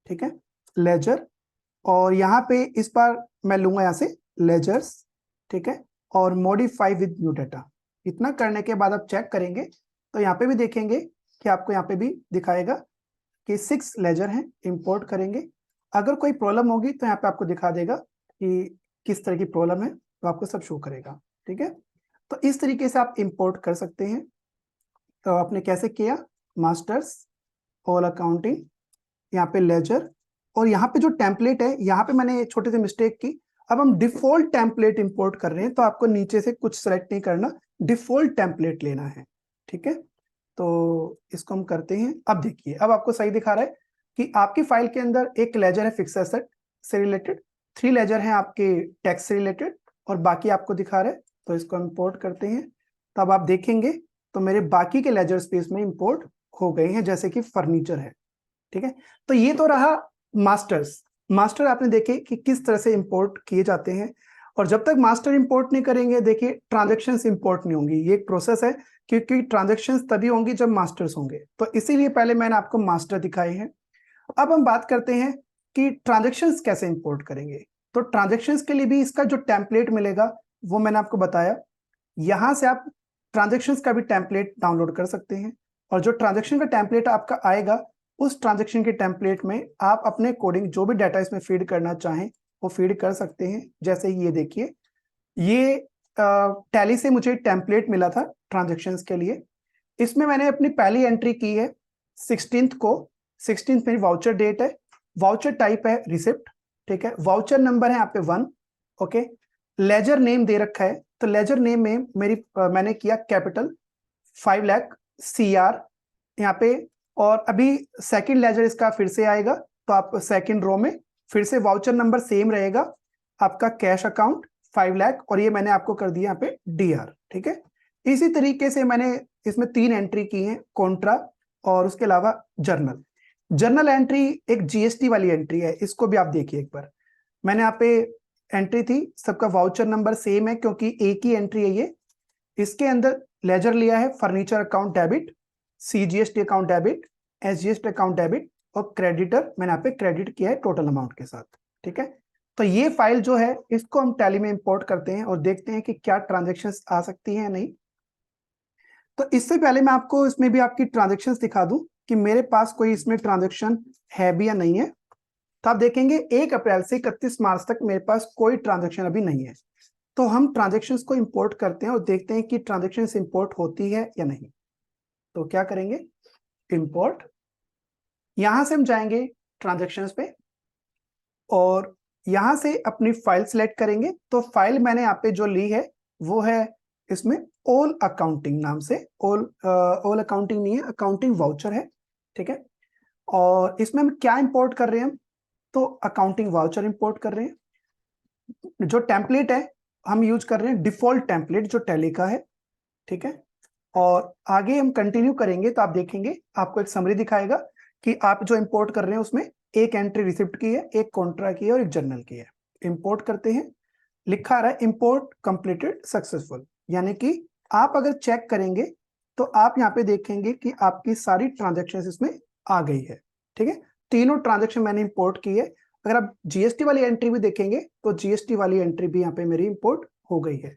ठीक है, लेजर, और यहाँ पे इस बार मैं लूंगा यहाँ से लेजर्स। ठीक है, और मॉडिफाई विद न्यू डाटा। इतना करने के बाद आप चेक करेंगे तो यहाँ पे भी देखेंगे कि आपको यहाँ पे भी दिखाएगा कि 6 लेजर हैं, इंपोर्ट करेंगे। अगर कोई प्रॉब्लम होगी तो यहाँ पे आपको दिखा देगा कि किस तरह की प्रॉब्लम है, तो आपको सब शो करेगा। ठीक है, तो इस तरीके से आप इंपोर्ट कर सकते हैं। तो आपने कैसे किया, मास्टर्स, ऑल अकाउंटिंग, यहाँ पे लेजर, और यहाँ पे जो टेम्पलेट है यहाँ पे मैंने छोटी सी मिस्टेक की। अब हम डिफॉल्ट टेम्पलेट इंपोर्ट कर रहे हैं तो आपको नीचे से कुछ सेलेक्ट नहीं करना, डिफॉल्ट टेम्पलेट लेना है। ठीक है, तो इसको हम करते हैं। अब देखिए, अब आपको सही दिखा रहा है कि आपकी फाइल के अंदर एक लेजर है फिक्स एसेट से रिलेटेड, 3 लेजर हैं आपके टैक्स से रिलेटेड, और बाकी आपको दिखा रहा है। तो इसको इंपोर्ट करते हैं, तब आप देखेंगे तो मेरे बाकी के लेजर स्पेस में इंपोर्ट हो गए हैं, जैसे कि फर्नीचर है। ठीक है। तो ये तो रहा मास्टर आपने देखे कि किस तरह से इंपोर्ट किए जाते हैं, और जब तक मास्टर इंपोर्ट नहीं करेंगे देखिए ट्रांजैक्शंस इंपोर्ट नहीं होंगी। ये एक प्रोसेस है, क्योंकि ट्रांजैक्शंस तभी होंगी जब मास्टर्स होंगे, तो इसीलिए पहले मैंने आपको मास्टर दिखाए हैं। अब हम बात करते हैं कि ट्रांजैक्शंस कैसे इंपोर्ट करेंगे। तो ट्रांजैक्शंस के लिए भी इसका जो टेम्पलेट मिलेगा वो मैंने आपको बताया। यहां से आप ट्रांजैक्शंस का भी टेम्पलेट डाउनलोड कर सकते हैं, और जो ट्रांजैक्शन का टेम्पलेट आपका आएगा उस ट्रांजैक्शन के टेम्पलेट में आप अपने कोडिंग जो भी डाटा इसमें फीड करना चाहें वो फीड कर सकते हैं। जैसे ये देखिए, ये टैली से मुझे टेम्पलेट मिला था ट्रांजैक्शंस के लिए। इसमें मैंने अपनी पहली एंट्री की है 16th को। 16th मेरी वाउचर डेट है, वाउचर टाइप है रिसिप्ट, ठीक है। वाउचर नंबर है यहाँ पे 1, ओके। लेजर नेम दे रखा है, तो लेजर नेम में मैंने किया कैपिटल 5 लाख CR यहाँ पे, और अभी सेकंड लेजर इसका फिर से आएगा, तो आप सेकंड रो में फिर से वाउचर नंबर सेम रहेगा, आपका कैश अकाउंट 5 लाख, और ये मैंने आपको कर दिया यहाँ पे DR, ठीक है। इसी तरीके से मैंने इसमें 3 एंट्री की हैं, कॉन्ट्रा और उसके अलावा जर्नल एंट्री एक GST वाली एंट्री है, इसको भी आप देखिए एक बार। मैंने यहाँ पे एंट्री थी, सबका वाउचर नंबर सेम है क्योंकि एक ही एंट्री है ये। इसके अंदर लेजर लिया है furniture account debit, CGST account debit, SGST account debit, और क्रेडिटर मैंने यहाँ पे क्रेडिट किया है टोटल अमाउंट के साथ, ठीक है। तो ये फाइल जो है इसको हम टैली में इंपोर्ट करते हैं और देखते हैं कि क्या ट्रांजैक्शंस आ सकती हैं या नहीं। तो इससे पहले मैं आपको इसमें भी आपकी ट्रांजैक्शंस दिखा दूं कि मेरे पास कोई इसमें ट्रांजैक्शन है भी या नहीं है। तो आप देखेंगे 1 अप्रैल से 31 मार्च तक मेरे पास कोई ट्रांजैक्शन अभी नहीं है। तो हम ट्रांजैक्शंस को इंपोर्ट करते हैं और देखते हैं कि ट्रांजैक्शंस इंपोर्ट होती है या नहीं। तो क्या करेंगे, इंपोर्ट, यहां से हम जाएंगे ट्रांजैक्शंस पे और यहां से अपनी फाइल सिलेक्ट करेंगे। तो फाइल मैंने यहाँ पे जो ली है वो है इसमें ऑल अकाउंटिंग नाम से, ऑल अकाउंटिंग नहीं है, अकाउंटिंग वाउचर है, ठीक है। और इसमें हम क्या इंपोर्ट कर रहे हैं, तो अकाउंटिंग वाउचर इंपोर्ट कर रहे हैं। जो टेम्पलेट है हम यूज कर रहे हैं डिफॉल्ट टेम्पलेट जो टैली का है, ठीक है। और आगे हम कंटिन्यू करेंगे तो आप देखेंगे आपको एक समरी दिखाएगा कि आप जो इंपोर्ट कर रहे हैं उसमें एक एंट्री रिसिप्ट की है, एक कॉन्ट्रा की है और एक जर्नल की है। इंपोर्ट करते हैं, लिखा रहा है इंपोर्ट कंप्लीटेड सक्सेसफुल, यानी कि आप अगर चेक करेंगे तो आप यहाँ पे देखेंगे कि आपकी सारी ट्रांजैक्शंस इसमें आ गई है, ठीक है। तीनों ट्रांजैक्शन मैंने इंपोर्ट की है। अगर आप GST वाली एंट्री भी देखेंगे तो GST वाली एंट्री भी यहाँ पे मेरी इंपोर्ट हो गई है।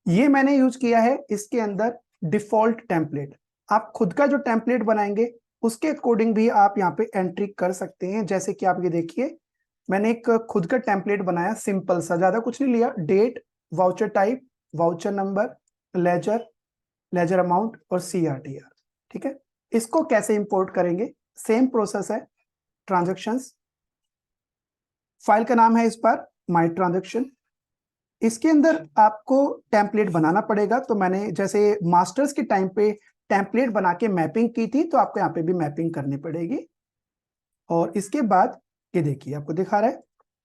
ये मैंने यूज किया है इसके अंदर डिफॉल्ट टेम्पलेट। आप खुद का जो टेम्पलेट बनाएंगे उसके अकॉर्डिंग भी आप यहाँ पे एंट्री कर सकते हैं। जैसे कि आप ये देखिए, मैंने एक खुद का टेम्पलेट बनाया, सिंपल सा, ज्यादा कुछ नहीं लिया। Date, voucher type, voucher number, ledger amount और CRTR, ठीक है। इसको कैसे इंपोर्ट करेंगे, सेम प्रोसेस है, ट्रांजैक्शंस, फाइल का नाम है इस बार माय ट्रांजैक्शन। इसके अंदर आपको टेम्पलेट बनाना पड़ेगा। तो मैंने जैसे मास्टर्स के टाइम पे टेम्पलेट बना के मैपिंग की थी, तो आपको यहाँ पे भी मैपिंग करनी पड़ेगी। और इसके बाद ये देखिए आपको दिखा रहा है,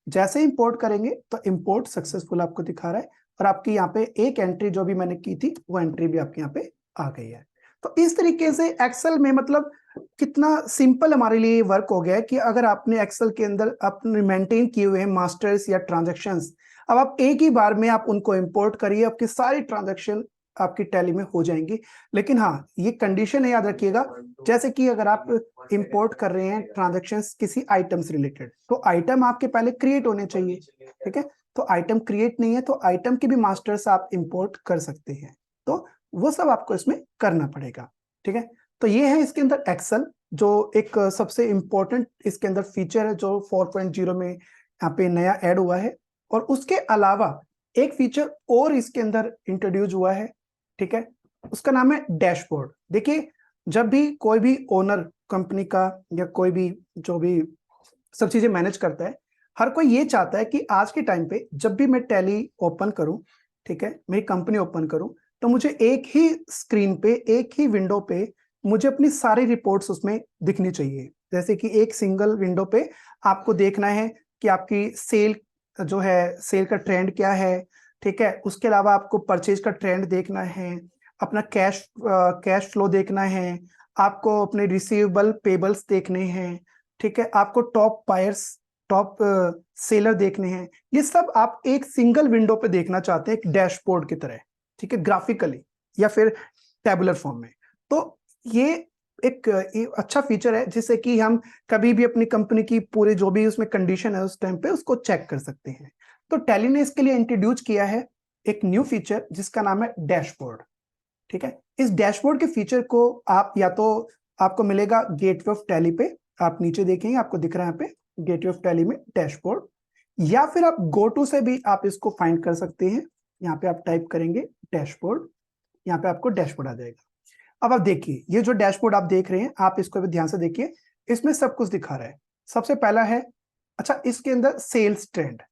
जैसे इंपोर्ट करेंगे तो इंपोर्ट सक्सेसफुल आपको दिखा रहा है, और आपकी यहाँ पे एक एंट्री जो भी मैंने की थी वो एंट्री भी आपके यहाँ पे आ गई है। तो इस तरीके से एक्सेल में मतलब कितना सिंपल हमारे लिए वर्क हो गया है कि अगर आपने एक्सेल के अंदर अपने मेंटेन किए हुए हैं मास्टर्स या ट्रांजैक्शंस, अब आप एक ही बार में आप उनको इंपोर्ट करिए, आपकी सारी ट्रांजैक्शन आपकी टैली में हो जाएंगी। लेकिन हाँ, ये कंडीशन है, याद रखिएगा, जैसे कि अगर आप इंपोर्ट कर रहे हैं ट्रांजैक्शंस किसी आइटम से रिलेटेड, तो आइटम आपके पहले क्रिएट होने चाहिए, ठीक है। तो आइटम क्रिएट नहीं है तो आइटम के भी मास्टर्स आप इंपोर्ट कर सकते हैं। तो वो सब आपको इसमें करना पड़ेगा, ठीक है। तो ये है इसके अंदर एक्सेल, जो एक सबसे इंपॉर्टेंट इसके अंदर फीचर है जो 4.0 में यहाँ पे नया ऐड हुआ है। और उसके अलावा एक फीचर और इसके अंदर इंट्रोड्यूस हुआ है, ठीक है, उसका नाम है डैशबोर्ड। देखिए, जब भी कोई भी ओनर कंपनी का या कोई भी जो भी सब चीजें मैनेज करता है, हर कोई ये चाहता है कि आज के टाइम पे जब भी मैं टैली ओपन करूं, ठीक है, मेरी कंपनी ओपन करूं, तो मुझे एक ही स्क्रीन पे, एक ही विंडो पे मुझे अपनी सारी रिपोर्ट्स उसमें दिखनी चाहिए। जैसे कि एक सिंगल विंडो पे आपको देखना है कि आपकी सेल जो है, सेल का ट्रेंड क्या है, ठीक है। उसके अलावा आपको परचेज का ट्रेंड देखना है, अपना कैश फ्लो देखना है, आपको अपने रिसीवेबल पेबल्स देखने हैं, ठीक है, आपको टॉप बायर्स, टॉप सेलर देखने हैं, ये सब आप एक सिंगल विंडो पे देखना चाहते हैं, एक डैशबोर्ड की तरह, ठीक है, ग्राफिकली या फिर टेबुलर फॉर्म में। तो ये एक अच्छा फीचर है जिससे कि हम कभी भी अपनी कंपनी की पूरे जो भी उसमें कंडीशन है उस टाइम पे उसको चेक कर सकते हैं। तो टैली ने इसके लिए इंट्रोड्यूस किया है एक न्यू फीचर जिसका नाम है डैशबोर्ड। ठीक है, इस डैशबोर्ड के फीचर को आप या तो आपको मिलेगा गेटवे ऑफ टैली पे, आप नीचे देखेंगे आपको दिख रहा है यहाँ पे गेटवे ऑफ टैली में डैशबोर्ड, या फिर आप गो टू से भी आप इसको फाइंड कर सकते हैं। यहाँ पे आप टाइप करेंगे डैशबोर्ड, यहाँ पे आपको डैशबोर्ड आ जाएगा। अब आप देखिए ये जो डैशबोर्ड आप देख रहे हैं, आप इसको भी ध्यान से देखिए, इसमें सब कुछ दिखा रहा है। सबसे पहला है, अच्छा इसके अंदर सेल्स ट्रेंड,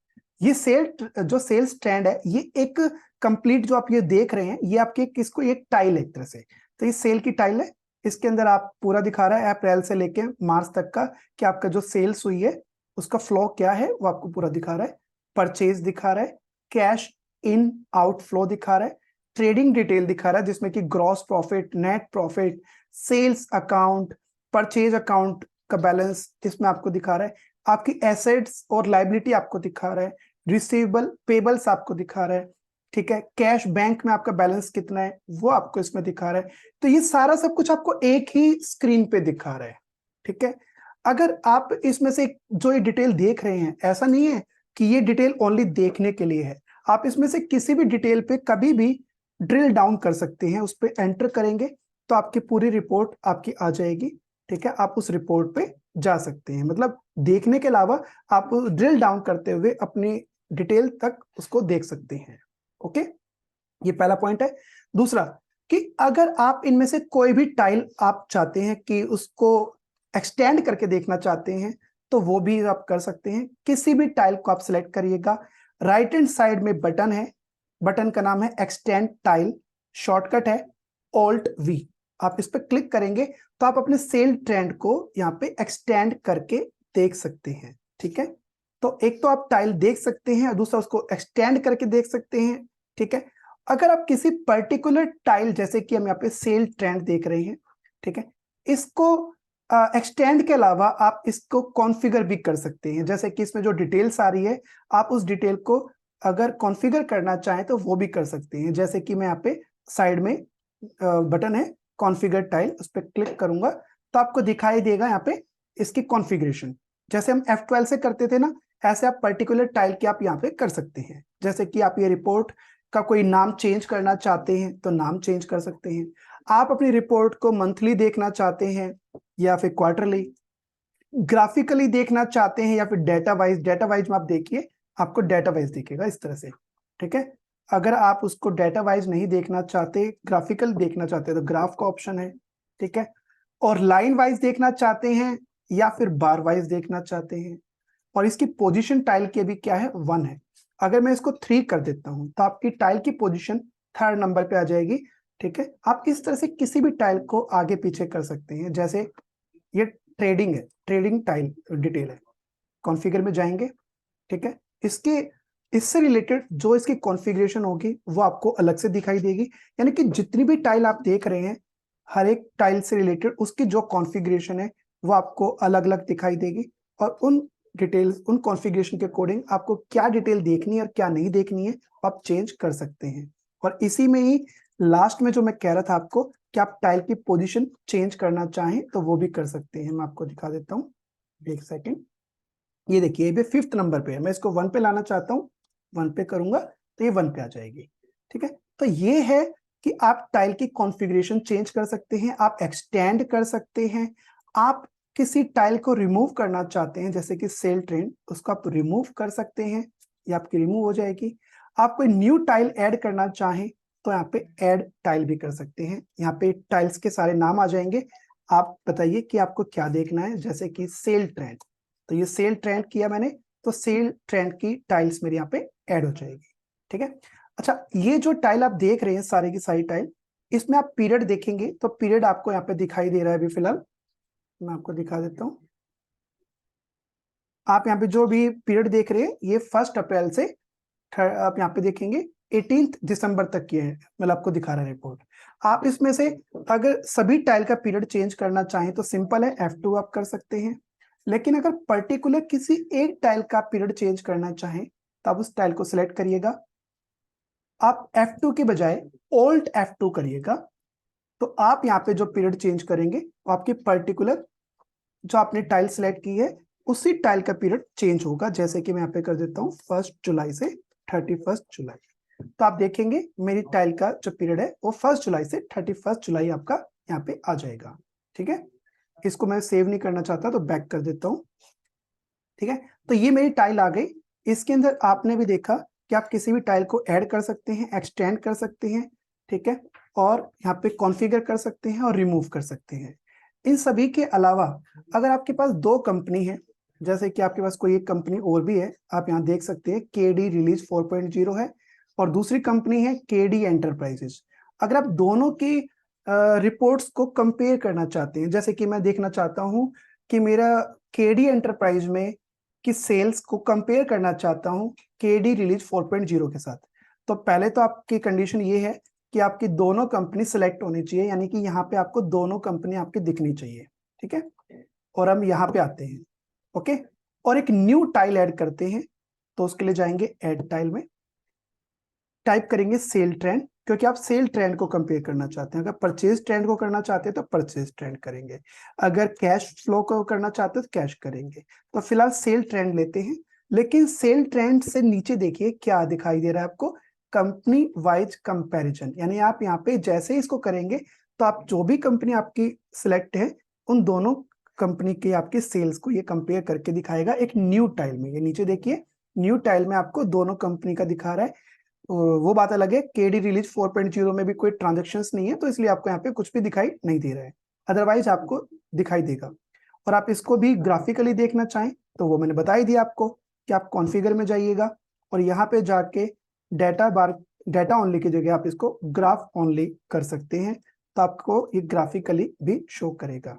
ये सेल्स ट्रेंड है, ये एक कंप्लीट जो आप ये देख रहे हैं, ये आपके किसको एक टाइल है एक तरह से, तो ये सेल की टाइल है। इसके अंदर आप पूरा दिखा रहा है अप्रैल से लेके मार्च तक का कि आपका जो सेल्स हुई है उसका फ्लो क्या है वो आपको पूरा दिखा रहा है। परचेज दिखा रहा है, कैश इन आउट फ्लो दिखा रहा है, ट्रेडिंग डिटेल दिखा रहा है जिसमें कि gross profit, net profit, sales account, purchase account का बैलेंस इसमें आपको दिखा रहा है, आपकी एसेट्स और लायबिलिटी आपको दिखा रहा है, रिसीवेबल पेबल्स आपको दिखा रहा है, ठीक है, कैश बैंक में आपका बैलेंस कितना है वो आपको इसमें दिखा रहा है। तो ये सारा सब कुछ आपको एक ही स्क्रीन पे दिखा रहा है। ठीक है, अगर आप इसमें से जो ये डिटेल देख रहे हैं, ऐसा नहीं है कि ये डिटेल ओनली देखने के लिए है, आप इसमें से किसी भी डिटेल पे कभी भी ड्रिल डाउन कर सकते हैं, उस पर एंटर करेंगे तो आपकी पूरी रिपोर्ट आपकी आ जाएगी। ठीक है, आप उस रिपोर्ट पे जा सकते हैं, मतलब देखने के अलावा आप ड्रिल डाउन करते हुए अपनी डिटेल तक उसको देख सकते हैं। ओके, ये पहला पॉइंट है। दूसरा कि अगर आप इनमें से कोई भी टाइल आप चाहते हैं कि उसको एक्सटेंड करके देखना चाहते हैं तो वो भी आप कर सकते हैं। किसी भी टाइल को आप सिलेक्ट करिएगा, राइट हैंड साइड में बटन है, बटन का नाम है एक्सटेंड टाइल, शॉर्टकट है ऑल्ट वी, आप इस पर क्लिक करेंगे तो आप अपने सेल ट्रेंड को यहाँ पे एक्सटेंड करके देख सकते हैं। ठीक है, तो एक तो आप टाइल देख सकते हैं और दूसरा उसको एक्सटेंड करके देख सकते हैं। ठीक है, अगर आप किसी पर्टिकुलर टाइल, जैसे कि हम यहाँ पे सेल ट्रेंड देख रहे हैं, ठीक है, इसको एक्सटेंड के अलावा आप इसको कॉन्फ़िगर भी कर सकते हैं, जैसे कि इसमें जो डिटेल्स आ रही है आप उस डिटेल को अगर कॉन्फ़िगर करना चाहें तो वो भी कर सकते हैं। जैसे कि मैं यहाँ पे साइड में बटन है कॉन्फ़िगर टाइल, उस पर क्लिक करूंगा तो आपको दिखाई देगा यहाँ पे इसकी कॉन्फ़िगरेशन, जैसे हम F12 से करते थे ना, ऐसे आप पर्टिकुलर टाइल के आप यहाँ पे कर सकते हैं। जैसे कि आप ये रिपोर्ट का कोई नाम चेंज करना चाहते हैं तो नाम चेंज कर सकते हैं, आप अपनी रिपोर्ट को मंथली देखना चाहते हैं या फिर क्वार्टरली, ग्राफिकली देखना चाहते हैं या फिर डेटा वाइज में आप देखिए, आपको डेटा वाइज दिखेगा इस तरह से। ठीक है, अगर आप उसको डेटा वाइज नहीं देखना चाहते, ग्राफिकल देखना चाहते हैं तो ग्राफ का ऑप्शन है। ठीक है, और लाइन वाइज देखना चाहते हैं या फिर बार वाइज देखना चाहते हैं, और इसकी पोजीशन टाइल के भी क्या है 1 है। अगर मैं इसको 3 कर देता हूं तो आपकी टाइल की पोजीशन 3rd नंबर पे आ जाएगी। ठीक है, आप इस तरह से किसी भी टाइल को आगे पीछे कर सकते हैं। जैसे ये ट्रेडिंग है, ट्रेडिंग टाइल डिटेल है, कॉन्फ़िगर में जाएंगे। ठीक है, इससे रिलेटेड जो इसकी कॉन्फ़िगरेशन होगी वो आपको अलग से दिखाई देगी, यानी कि जितनी भी टाइल आप देख रहे हैं हर एक टाइल से रिलेटेड उसकी जो कॉन्फ़िगरेशन है वो आपको अलग अलग दिखाई देगी, और उन डिटेल्स, उन कॉन्फ़िगरेशन के अकॉर्डिंग आपको क्या डिटेल देखनी है और क्या नहीं देखनी है आप चेंज कर सकते हैं। और इसी में ही लास्ट में जो मैं कह रहा था आपको कि आप टाइल की पोजीशन चेंज करना चाहें तो वो भी कर सकते हैं। मैं आपको दिखा देता हूँ, एक सेकेंड। ये देखिए ये 5th नंबर पे है, मैं इसको 1 पे लाना चाहता हूँ, 1 पे करूंगा तो ये 1 पे आ जाएगी। ठीक है, तो ये है कि आप टाइल की कॉन्फ़िगरेशन चेंज कर सकते हैं, आप एक्सटेंड कर सकते हैं, आप किसी टाइल को रिमूव करना चाहते हैं जैसे कि सेल ट्रेंड, उसको आप रिमूव कर सकते हैं, ये आपकी रिमूव हो जाएगी। आप कोई न्यू टाइल ऐड करना चाहें तो यहाँ पे ऐड टाइल भी कर सकते हैं, यहाँ पे टाइल्स के सारे नाम आ जाएंगे, आप बताइए कि आपको क्या देखना है। जैसे कि सेल ट्रेंड, तो ये सेल ट्रेंड किया मैंने तो सेल ट्रेंड की टाइल्स मेरे यहाँ पे ऐड हो जाएगी। ठीक है, अच्छा ये जो टाइल आप देख रहे हैं सारी की सारी टाइल, इसमें आप पीरियड देखेंगे तो पीरियड आपको यहाँ पे दिखाई दे रहा है अभी फिलहाल, मैं आपको दिखा देता हूँ। आप यहाँ पे जो भी पीरियड देख रहे हैं ये 1 अप्रैल से आप यहाँ पे देखेंगे 18 दिसंबर तक की है, मतलब आपको दिखा रहा है रिपोर्ट। आप इसमें से अगर सभी टाइल का पीरियड चेंज करना चाहें तो सिंपल है, F2 आप कर सकते हैं, लेकिन अगर पर्टिकुलर किसी एक टाइल का पीरियड चेंज करना चाहें तो आप उस टाइल को सिलेक्ट करिएगा, आप F2 के बजाय Alt F2 करिएगा, तो आप यहाँ पे जो पीरियड चेंज करेंगे वो आपकी पर्टिकुलर जो आपने टाइल सिलेक्ट की है उसी टाइल का पीरियड चेंज होगा। जैसे कि मैं यहाँ पे कर देता हूँ 1 जुलाई से 31 जुलाई, तो आप देखेंगे मेरी टाइल का जो पीरियड है वो 1 जुलाई से 31 जुलाई आपका यहाँ पे आ जाएगा। ठीक है, इसको मैं सेव नहीं करना चाहता तो बैक कर देता हूँ। ठीक है, तो ये मेरी टाइल आ गई। इसके अंदर आपने भी देखा कि आप किसी भी टाइल को ऐड कर सकते हैं, एक्सटेंड कर सकते हैं, ठीक है, और यहाँ पे कॉन्फ़िगर कर सकते हैं और रिमूव कर सकते हैं। इन सभी के अलावा अगर आपके पास 2 कंपनी है, जैसे कि आपके पास कोई एक कंपनी और भी है, आप यहाँ देख सकते हैं केडी रिलीज 4.0 है और दूसरी कंपनी है केडी एंटरप्राइजेस। अगर आप दोनों की रिपोर्ट्स को कंपेयर करना चाहते हैं, जैसे कि मैं देखना चाहता हूँ कि मेरा केडी एंटरप्राइज में की सेल्स को कंपेयर करना चाहता हूँ केडी रिलीज 4.0 के साथ, तो पहले तो आपकी कंडीशन ये है कि आपकी दोनों कंपनी सिलेक्ट होनी चाहिए, यानी कि यहाँ पे आपको दोनों कंपनी आपकी दिखनी चाहिए। ठीक है, और हम यहाँ पे आते हैं, ओके, और एक न्यू टाइल ऐड करते हैं। तो उसके लिए जाएंगे ऐड टाइल में, टाइप करेंगे सेल ट्रेंड, क्योंकि आप सेल ट्रेंड को कंपेयर करना चाहते हैं। अगर परचेज ट्रेंड को करना चाहते हैं तो परचेज ट्रेंड करेंगे, अगर कैश फ्लो को करना चाहते हैं तो कैश करेंगे। तो फिलहाल सेल ट्रेंड लेते हैं, लेकिन सेल ट्रेंड से नीचे देखिए क्या दिखाई दे रहा है आपको, कंपनी वाइज कंपैरिजन, यानी आप यहाँ पे जैसे ही इसको करेंगे तो आप जो भी कंपनी आपकी सिलेक्ट है उन दोनों कंपनी के आपके सेल्स को ये कंपेयर करके दिखाएगा एक न्यू टाइल में। ये नीचे देखिए न्यू टाइल में आपको दोनों कंपनी का दिखा रहा है। वो बात अलग है, केडी रिलीज 4.0 में भी कोई ट्रांजैक्शंस नहीं है तो इसलिए आपको यहाँ पे कुछ भी दिखाई नहीं दे रहा है, अदरवाइज आपको दिखाई देगा। और आप इसको भी ग्राफिकली देखना चाहें तो वो मैंने बता ही दिया आपको कि आप कॉन्फ़िगर में जाइएगा और यहाँ पे जाके डाटा ओनली की जगह आप इसको ग्राफ ओनली कर सकते हैं, तो आपको ये ग्राफिकली भी शो करेगा।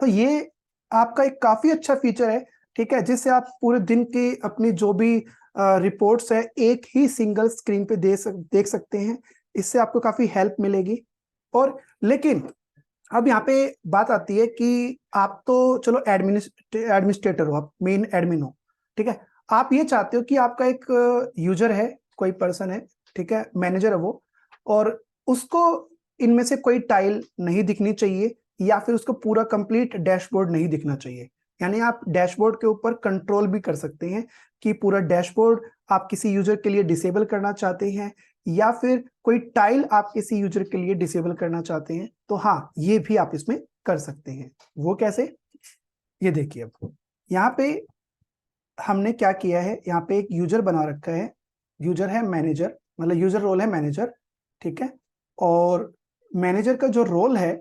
तो ये आपका एक काफी अच्छा फीचर है, ठीक है, जिससे आप पूरे दिन की अपनी जो भी रिपोर्ट्स है एक ही सिंगल स्क्रीन पे देख सकते हैं। इससे आपको काफी हेल्प मिलेगी। और लेकिन अब यहाँ पे बात आती है कि आप तो चलो एडमिनिस्ट्रेटर हो, आप मेन एडमिन हो, ठीक है, आप ये चाहते हो कि आपका एक यूजर है, कोई पर्सन है, ठीक है, मैनेजर है वो, और उसको इनमें से कोई टाइल नहीं दिखनी चाहिए या फिर उसको पूरा कंप्लीट डैशबोर्ड नहीं दिखना चाहिए। यानी आप डैशबोर्ड के ऊपर कंट्रोल भी कर सकते हैं कि पूरा डैशबोर्ड आप किसी यूजर के लिए डिसेबल करना चाहते हैं या फिर कोई टाइल आप किसी यूजर के लिए डिसेबल करना चाहते हैं, तो हाँ ये भी आप इसमें कर सकते हैं। वो कैसे, ये देखिए, अब यहाँ पे हमने क्या किया है, यहाँ पे एक यूजर बना रखा है, यूजर है मैनेजर, मतलब यूजर रोल है मैनेजर, ठीक है, और मैनेजर का जो रोल है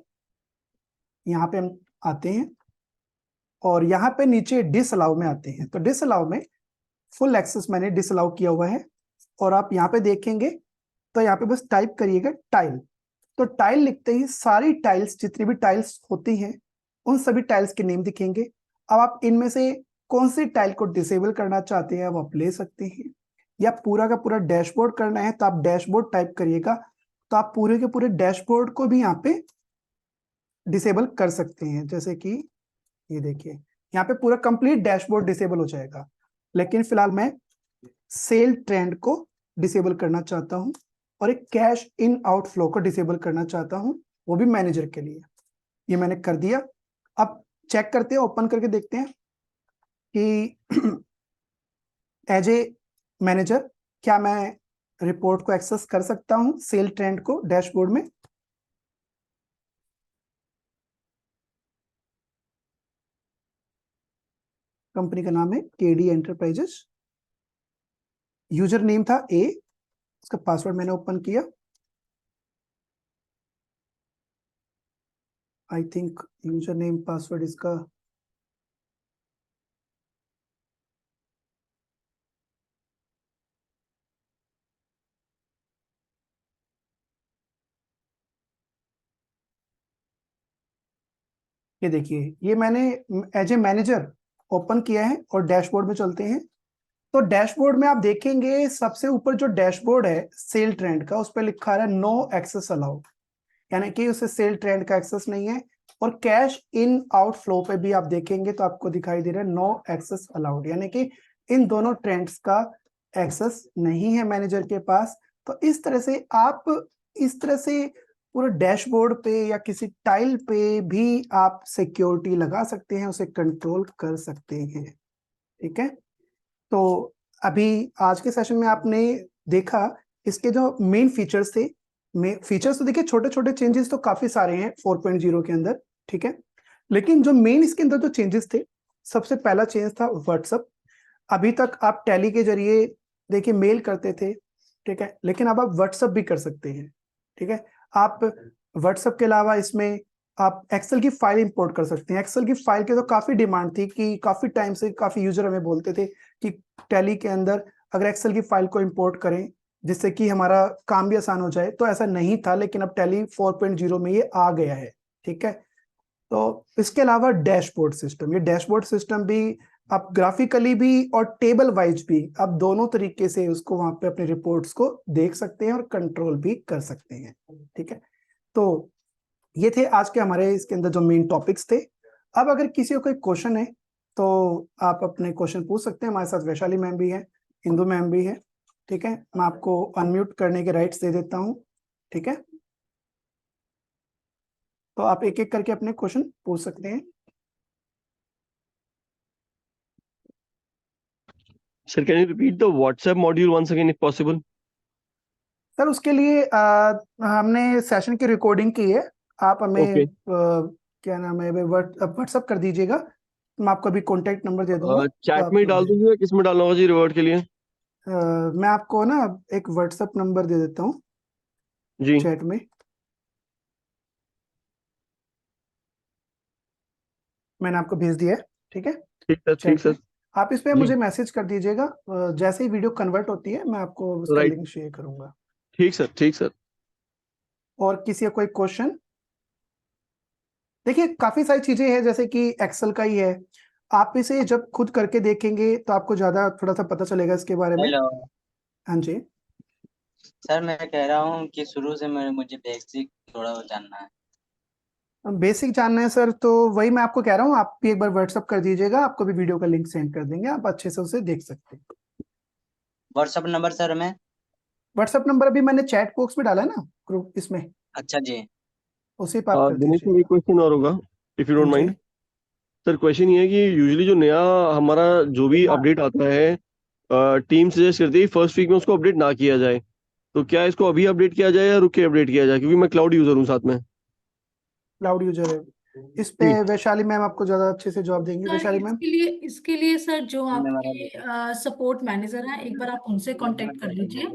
यहाँ पे हम आते हैं और यहाँ पे नीचे डिसअलाउ में आते हैं। तो डिसअलाउ में फुल एक्सेस मैंने डिसअलाउ किया हुआ है और आप यहाँ पे देखेंगे तो यहाँ पे बस टाइप करिएगा टाइल, तो टाइल लिखते ही सारी टाइल्स, जितनी भी टाइल्स होती हैं उन सभी टाइल्स के नेम दिखेंगे। अब आप इनमें से कौन सी टाइल को डिसेबल करना चाहते हैं वो आप ले सकते हैं, या पूरा का पूरा डैशबोर्ड करना है तो आप डैशबोर्ड टाइप करिएगा, तो आप पूरे के पूरे डैशबोर्ड को भी यहाँ पे डिसेबल कर सकते हैं। जैसे कि ये देखिए यहाँ पे पूरा कंप्लीट डैशबोर्ड डिसेबल हो जाएगा, लेकिन फिलहाल मैं सेल ट्रेंड को डिसेबल करना चाहता हूं और एक कैश इन आउट फ्लो को डिसेबल करना चाहता हूं, वो भी मैनेजर के लिए। ये मैंने कर दिया। अब चेक करते हैं, ओपन करके देखते हैं कि एज ए मैनेजर क्या मैं रिपोर्ट को एक्सेस कर सकता हूं सेल ट्रेंड को डैशबोर्ड में। कंपनी का नाम है केडी एंटरप्राइजेस, यूजर नेम था ए, उसका पासवर्ड मैंने ओपन किया, I think user name password इसका ये देखिए, ये मैंने एज ए मैनेजर ओपन किया है और डैशबोर्ड में चलते हैं। तो डैशबोर्ड में आप देखेंगे सबसे ऊपर जो डैशबोर्ड है सेल ट्रेंड का, उस पर लिखा है नो एक्सेस अलाउड, यानी कि उसे सेल ट्रेंड का एक्सेस नहीं है और कैश इन आउट फ्लो पे भी आप देखेंगे तो आपको दिखाई दे रहा है नो एक्सेस अलाउड, यानी कि इन दोनों ट्रेंड्स का एक्सेस नहीं है मैनेजर के पास। तो इस तरह से आप इस तरह से पूरे डैशबोर्ड पे या किसी टाइल पे भी आप सिक्योरिटी लगा सकते हैं, उसे कंट्रोल कर सकते हैं। ठीक है, तो अभी आज के सेशन में आपने देखा इसके जो मेन फीचर्स थे। फीचर्स तो देखिए छोटे छोटे चेंजेस तो काफी सारे हैं 4.0 के अंदर, ठीक है, लेकिन जो मेन इसके अंदर जो चेंजेस थे, सबसे पहला चेंज था व्हाट्सएप। अभी तक आप टैली के जरिए देखिए मेल करते थे, ठीक है, लेकिन अब आप व्हाट्सएप भी कर सकते हैं। ठीक है, आप व्हाट्सएप के अलावा इसमें आप एक्सेल की फाइल इंपोर्ट कर सकते हैं। एक्सेल की फाइल की तो काफी डिमांड थी कि काफी टाइम से काफी यूजर हमें बोलते थे कि टैली के अंदर अगर एक्सेल की फाइल को इंपोर्ट करें जिससे कि हमारा काम भी आसान हो जाए, तो ऐसा नहीं था, लेकिन अब टैली 4.0 में ये आ गया है। ठीक है, तो इसके अलावा डैशबोर्ड सिस्टम, ये डैशबोर्ड सिस्टम भी आप ग्राफिकली भी और टेबल वाइज भी आप दोनों तरीके से उसको वहां पे अपने रिपोर्ट्स को देख सकते हैं और कंट्रोल भी कर सकते हैं। ठीक है, तो ये थे आज के हमारे इसके अंदर जो मेन टॉपिक्स थे। अब अगर किसी को कोई क्वेश्चन है तो आप अपने क्वेश्चन पूछ सकते हैं। हमारे साथ वैशाली मैम भी है, इंदु मैम भी है। ठीक है, मैं आपको अनम्यूट करने के राइट्स दे देता हूँ। ठीक है, तो आप एक एक करके अपने क्वेश्चन पूछ सकते हैं। Sir, can you repeat the WhatsApp module once again if possible? Sir उसके लिए हमने सेशन की रिकॉर्डिंग की है, आप हमें Okay. क्या नाम है व्हाट्सअप कर दीजिएगा, मैं आपको अभी कॉन्टेक्ट नंबर दे दूंगा। चैट तो में आप डाल दूंगी या किस में डालना होगा जी रिवर्ट के लिए? मैं आपको ना एक व्हाट्सअप नंबर दे देता हूँ जी चैट में, मैंने आपको भेज दिया है। ठीक है, ठीक सर, ठीक चैट में सर। आप इस पे जी मुझे मैसेज कर दीजिएगा, जैसे ही वीडियो कन्वर्ट होती है मैं आपको उसका राइट, लिंक शेयर करूंगा। ठीक सर, ठीक सर। और किसी का कोई क्वेश्चन? देखिए काफी सारी चीजें हैं, जैसे कि एक्सेल का ही है, आप इसे जब खुद करके देखेंगे तो आपको ज्यादा थोड़ा सा पता चलेगा इसके बारे में। हेलो हाँ जी, सर, मैं कह रहा हूँ कि शुरू से मुझे बेसिक थोड़ा जानना है। बेसिक जानना है सर, तो वही मैं आपको कह रहा हूँ, आप भी एक बार व्हाट्सअप कर दीजिएगा, आपको भी वीडियो का लिंक सेंड कर देंगे, आप अच्छे से उसे देख सकते हैं। व्हाट्सअप नंबर सर में? व्हाट्सअप नंबर अभी मैंने चैट बॉक्स में डाला है ना ग्रुप, इसमें अच्छा जी। उसी पर आप कर दिनेश सर, एक दीजिएगा। क्वेश्चन और होगा इफ यू हाँ डोंट जी, माइंड। सर क्वेश्चन ये है कि यूजुअली जो नया हमारा जो भी अपडेट आता है, टीम सजेस्ट करती है फर्स्ट वीक में उसको अपडेट ना किया जाए, तो क्या इसको अभी अपडेट किया जाए या रुक के अपडेट किया जाए, क्योंकि मैं क्लाउड यूजर हूँ साथ में। क्लाउड यूजर है इस पे, जी वैशाली मैम आपको ज्यादा अच्छे से जवाब देंगी। सर वैशाली मैम, इसके लिए सर जो धन्यवाद। आपके सपोर्ट मैनेजर हैं, एक बार आप उनसे कांटेक्ट कर लीजिए।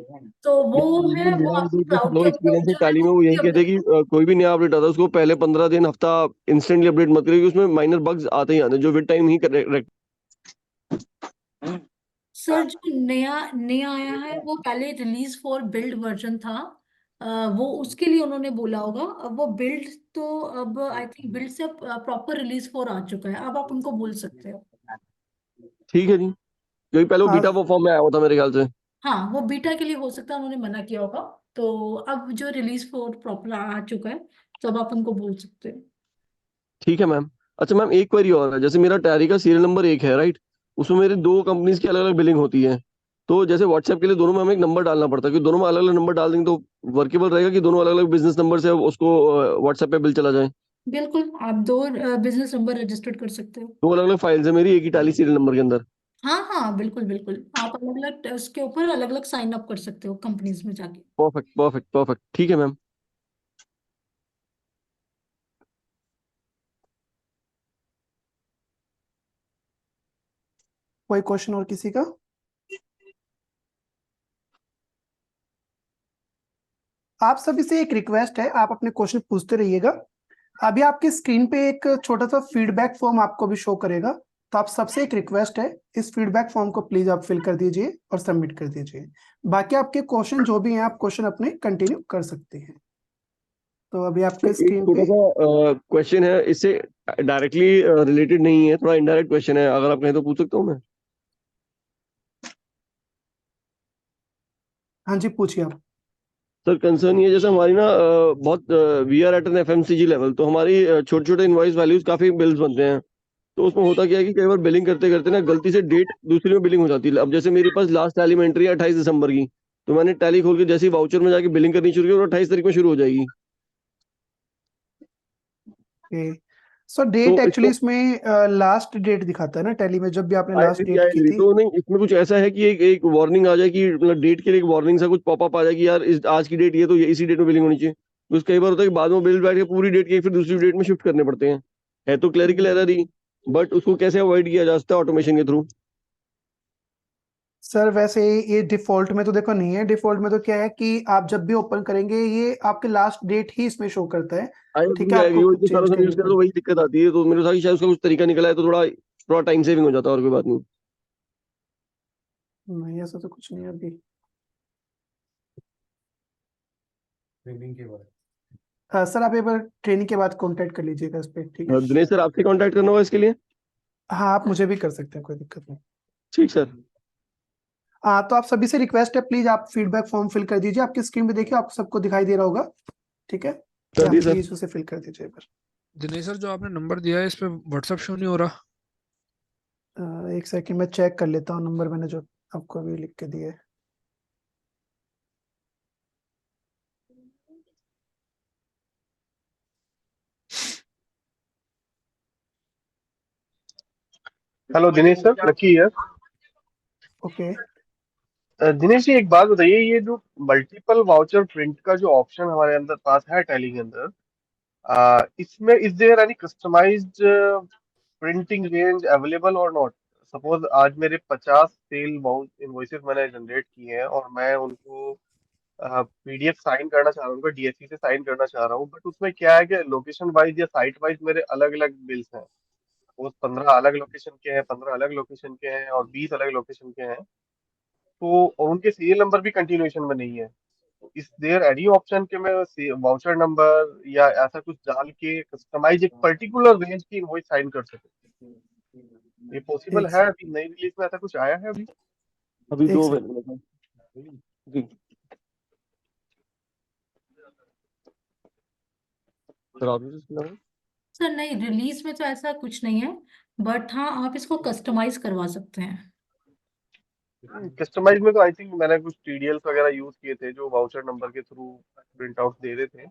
तो वो ये है, वो मेरा आपको जो क्लाउड के मतलब ऊपर एक्सपीरियंस है जो है टैली वो में, वो पूरी यही कहते हैं कि कोई भी नया अपडेट आता है उसको पहले 15 दिन हफ्ता इंस्टेंटली अपडेट मत करिए, क्योंकि उसमें माइनर बग्स आते ही आते हैं जो with time he correct. Sir जो नया नया आया है वो पहले रिलीज फॉर बिल्ड वर्जन था। वो उसके लिए उन्होंने बोला होगा। अब वो बिल्ड तो अब आई थिंक बिल्ड से प्रॉपर रिलीज फॉर आ चुका है, अब आप उनको बोल सकते हो। ठीक है जी, क्योंकि पहले वो बीटा आप फॉर्म में आया हुआ था मेरे ख्याल से। हाँ, वो बीटा के लिए हो सकता है उन्होंने मना किया होगा। तो अब जो रिलीज फॉर प्रॉपर आ चुका है, तो अब आप उनको बोल सकते हो। ठीक है मैम। अच्छा मैम, एक क्वेरी और है, जैसे मेरा टैरी का सीरियल नंबर 1 है राइट, उसमें मेरे 2 कंपनीज की अलग अलग बिलिंग होती है, तो जैसे व्हाट्सएप के लिए दोनों में हमें एक नंबर डालना पड़ता है, कि दोनों में अलग अलग नंबर डाल देंगे तो वर्केबल रहेगा कि दोनों अलग अलग बिजनेस नंबर से उसको व्हाट्सएप पे बिल चला जाए? बिल्कुल, आप दो बिजनेस नंबर रजिस्टर्ड कर सकते हो। 2 अलग अलग फाइल्स है मेरी एक ही टैली सीरियल नंबर के अंदर? हाँ हाँ, बिल्कुल बिल्कुल, आप अलग अलग उसके ऊपर अलग अलग साइन अप कर सकते हो कंपनीज में जाके। परफेक्ट परफेक्ट परफेक्ट, ठीक है मैम। कोई क्वेश्चन और किसी का? आप सभी से एक रिक्वेस्ट है, आप अपने क्वेश्चन पूछते रहिएगा। अभी आपकी स्क्रीन पे एक छोटा सा फीडबैक फॉर्म आपको भी शो करेगा, तो आप सबसे एक रिक्वेस्ट है, इस फीडबैक फॉर्म को प्लीज आप फिल कर दीजिए और सबमिट कर दीजिए। बाकी आपके क्वेश्चन जो भी हैं आप क्वेश्चन अपने कंटिन्यू कर सकते हैं। तो अभी आपके सर एक स्क्रीन छोटा पे सा क्वेश्चन है, इससे डायरेक्टली रिलेटेड नहीं है, थोड़ा इनडायरेक्ट क्वेश्चन है, अगर आप कहें तो पूछ सकता हूँ मैं? हाँ जी पूछिए आप। सर कंसर्न ये जैसे हमारी ना बहुत we are at an FMCG level, तो हमारी छोटे छोटे इनवॉइस वैल्यूज काफी बिल्स बनते हैं। तो उसमें होता क्या है कि कई बार बिलिंग करते करते ना गलती से डेट दूसरी में बिलिंग हो जाती है। अब जैसे मेरे पास लास्ट टैली में एंट्री है 28 दिसंबर की, तो मैंने टैली खोल के जैसे ही वाउचर में जाके बिलिंग करनी शुरू की और 28 तारीख में शुरू हो जाएगी। सो तो डेट एक्चुअली इसको इसमें लास्ट डेट दिखाता है ना टैली में, जब भी आपने आई लास्ट एग्री डेट आई की एग्री। थी। तो नहीं, इसमें कुछ ऐसा है कि एक वार्निंग आ जाए कि मतलब डेट के लिए एक वार्निंग सा कुछ पॉपअप आ जाए कि यार इस आज की डेट ये, तो ये इसी डेट में बिलिंग होनी चाहिए। तो कई बार होता है कि बाद में बिल बैठ के पूरी डेट की फिर दूसरी डेट में शिफ्ट करने पड़ते हैं। है तो क्लरिकल एरर ही, बट उसको कैसे अवॉइड किया जा सकता है ऑटोमेशन के थ्रू? सर वैसे ये डिफॉल्ट में तो देखो नहीं है। डिफॉल्ट में तो क्या है कि आप जब भी ओपन करेंगे ये आपके लास्ट डेट ही इसमें शो करता है। आई ठीक है, एग्री आई आपको एग्री। वो खुद इतने सालों चेंज से यूज करनी करा तो पड़ेगी। वही दिक्कत आती है, तो मेरे साथ शायद उसका कुछ तरीका निकला है, तो थोड़ा थोड़ा टाइम सेविंग हो जाता है और कोई बात नहीं। नहीं ऐसा तो कुछ नहीं है अभी। सर आप एक बार ट्रेनिंग के बाद कांटेक्ट कर लीजिएगा इस पे, ठीक है। दिनेश सर आपसे कांटेक्ट करना होगा इसके लिए? हाँ आप मुझे भी कर सकते हैं, कोई दिक्कत नहीं। ठीक सर। हाँ तो आप सभी से रिक्वेस्ट है, प्लीज आप फीडबैक फॉर्म फिल कर दीजिए। आपकी स्क्रीन पे देखिए, आपको सबको दिखाई दे रहा होगा, ठीक है। कर आप दिए सर। प्लीज उसे फिल कर दीजिए एक बार। दिनेश सर, जो आपने नंबर दिया है इस पे व्हाट्सएप शो नहीं हो रहा। एक सेकंड में चेक कर लेता हूँ नंबर मैंने जो आपको अभी लिख के दिया है। हेलो दिनेश सर, लकी है। ओके दिनेश जी एक बात बताइए, ये जो मल्टीपल वाउचर प्रिंट का जो ऑप्शन हमारे अंदर पास है टैली के अंदर, इसमें is there any customised printing range available और नॉट? सपोज आज मेरे 50 सेल इनवॉइसेस मैंने जनरेट किए हैं और मैं उनको पीडीएफ साइन करना चाह रहा हूँ, उनका डीएससी से साइन करना चाह रहा हूँ, बट उसमें क्या है कि लोकेशन वाइज या साइट वाइज मेरे अलग अलग बिल्स हैं। वो 15 अलग लोकेशन के हैं, 15 अलग लोकेशन के हैं और 20 अलग लोकेशन के हैं। तो और उनके सीरियल नंबर भी कंटिन्यूएशन में नहीं है। इज देयर एनी ऑप्शन कि मैं वाउचर नंबर या ऐसा कुछ डाल के कस्टमाइज एक पर्टिकुलर रेंज की इनवॉइस साइन कर सकूं? ये पॉसिबल एक है? अभी नई रिलीज में ऐसा कुछ आया है अभी? अभी एक दो सेकंड अवेलेबल है जी सर। आप इसके अलावा सर नहीं, रिलीज में तो ऐसा कुछ नहीं है, बट हाँ आप इसको कस्टमाइज करवा सकते हैं। कस्टमाइज में तो आई थिंक मैंने कुछ टीडीएल्स वगैरह यूज किए थे जो वाउचर नंबर के थ्रू प्रिंट आउट दे रहे थे।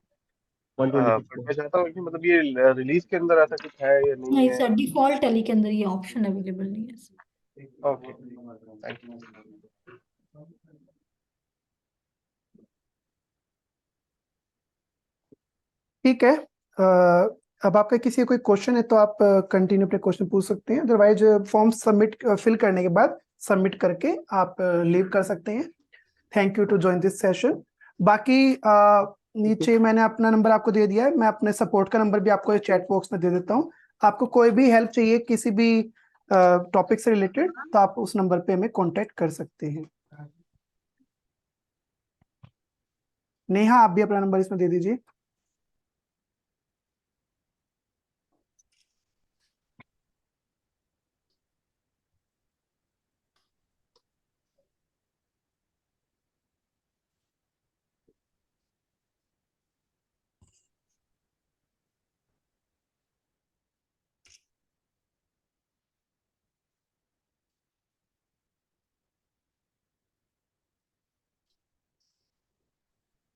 126 बट में। मैं चाहता हूँ कि मतलब ये रिलीज के अंदर ऐसा कुछ है या नहीं नहीं है? सर, डिफॉल्ट टैली के अंदर ये ऑप्शन अवेलेबल नहीं है सर। Okay, thank you. ठीक है। अब आपका किसी का कोई क्वेश्चन है तो आप कंटिन्यू अपने क्वेश्चन पूछ सकते हैं, अदरवाइज फॉर्म सबमिट फिल करने के बाद सबमिट करके आप लीव कर सकते हैं। Thank you to join this session. बाकी नीचे मैंने अपना नंबर आपको दे दिया है, मैं अपने सपोर्ट का नंबर भी आपको चैट बॉक्स में दे देता हूँ। आपको कोई भी हेल्प चाहिए किसी भी टॉपिक से रिलेटेड तो आप उस नंबर पे हमें कांटेक्ट कर सकते हैं। नेहा आप भी अपना नंबर इसमें दे दीजिए।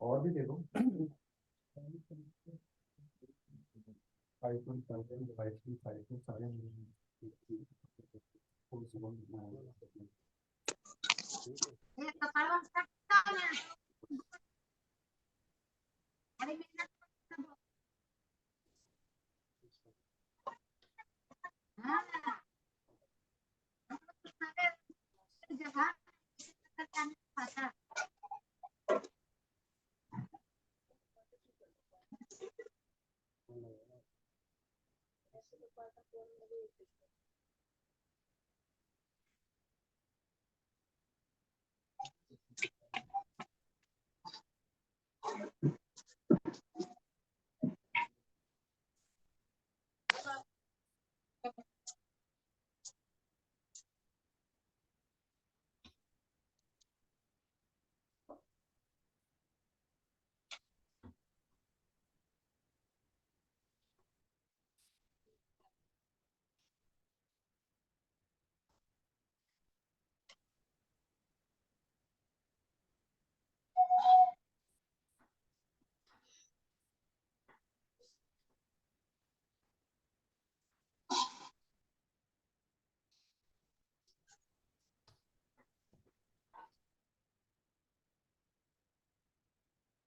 और भी दे दो।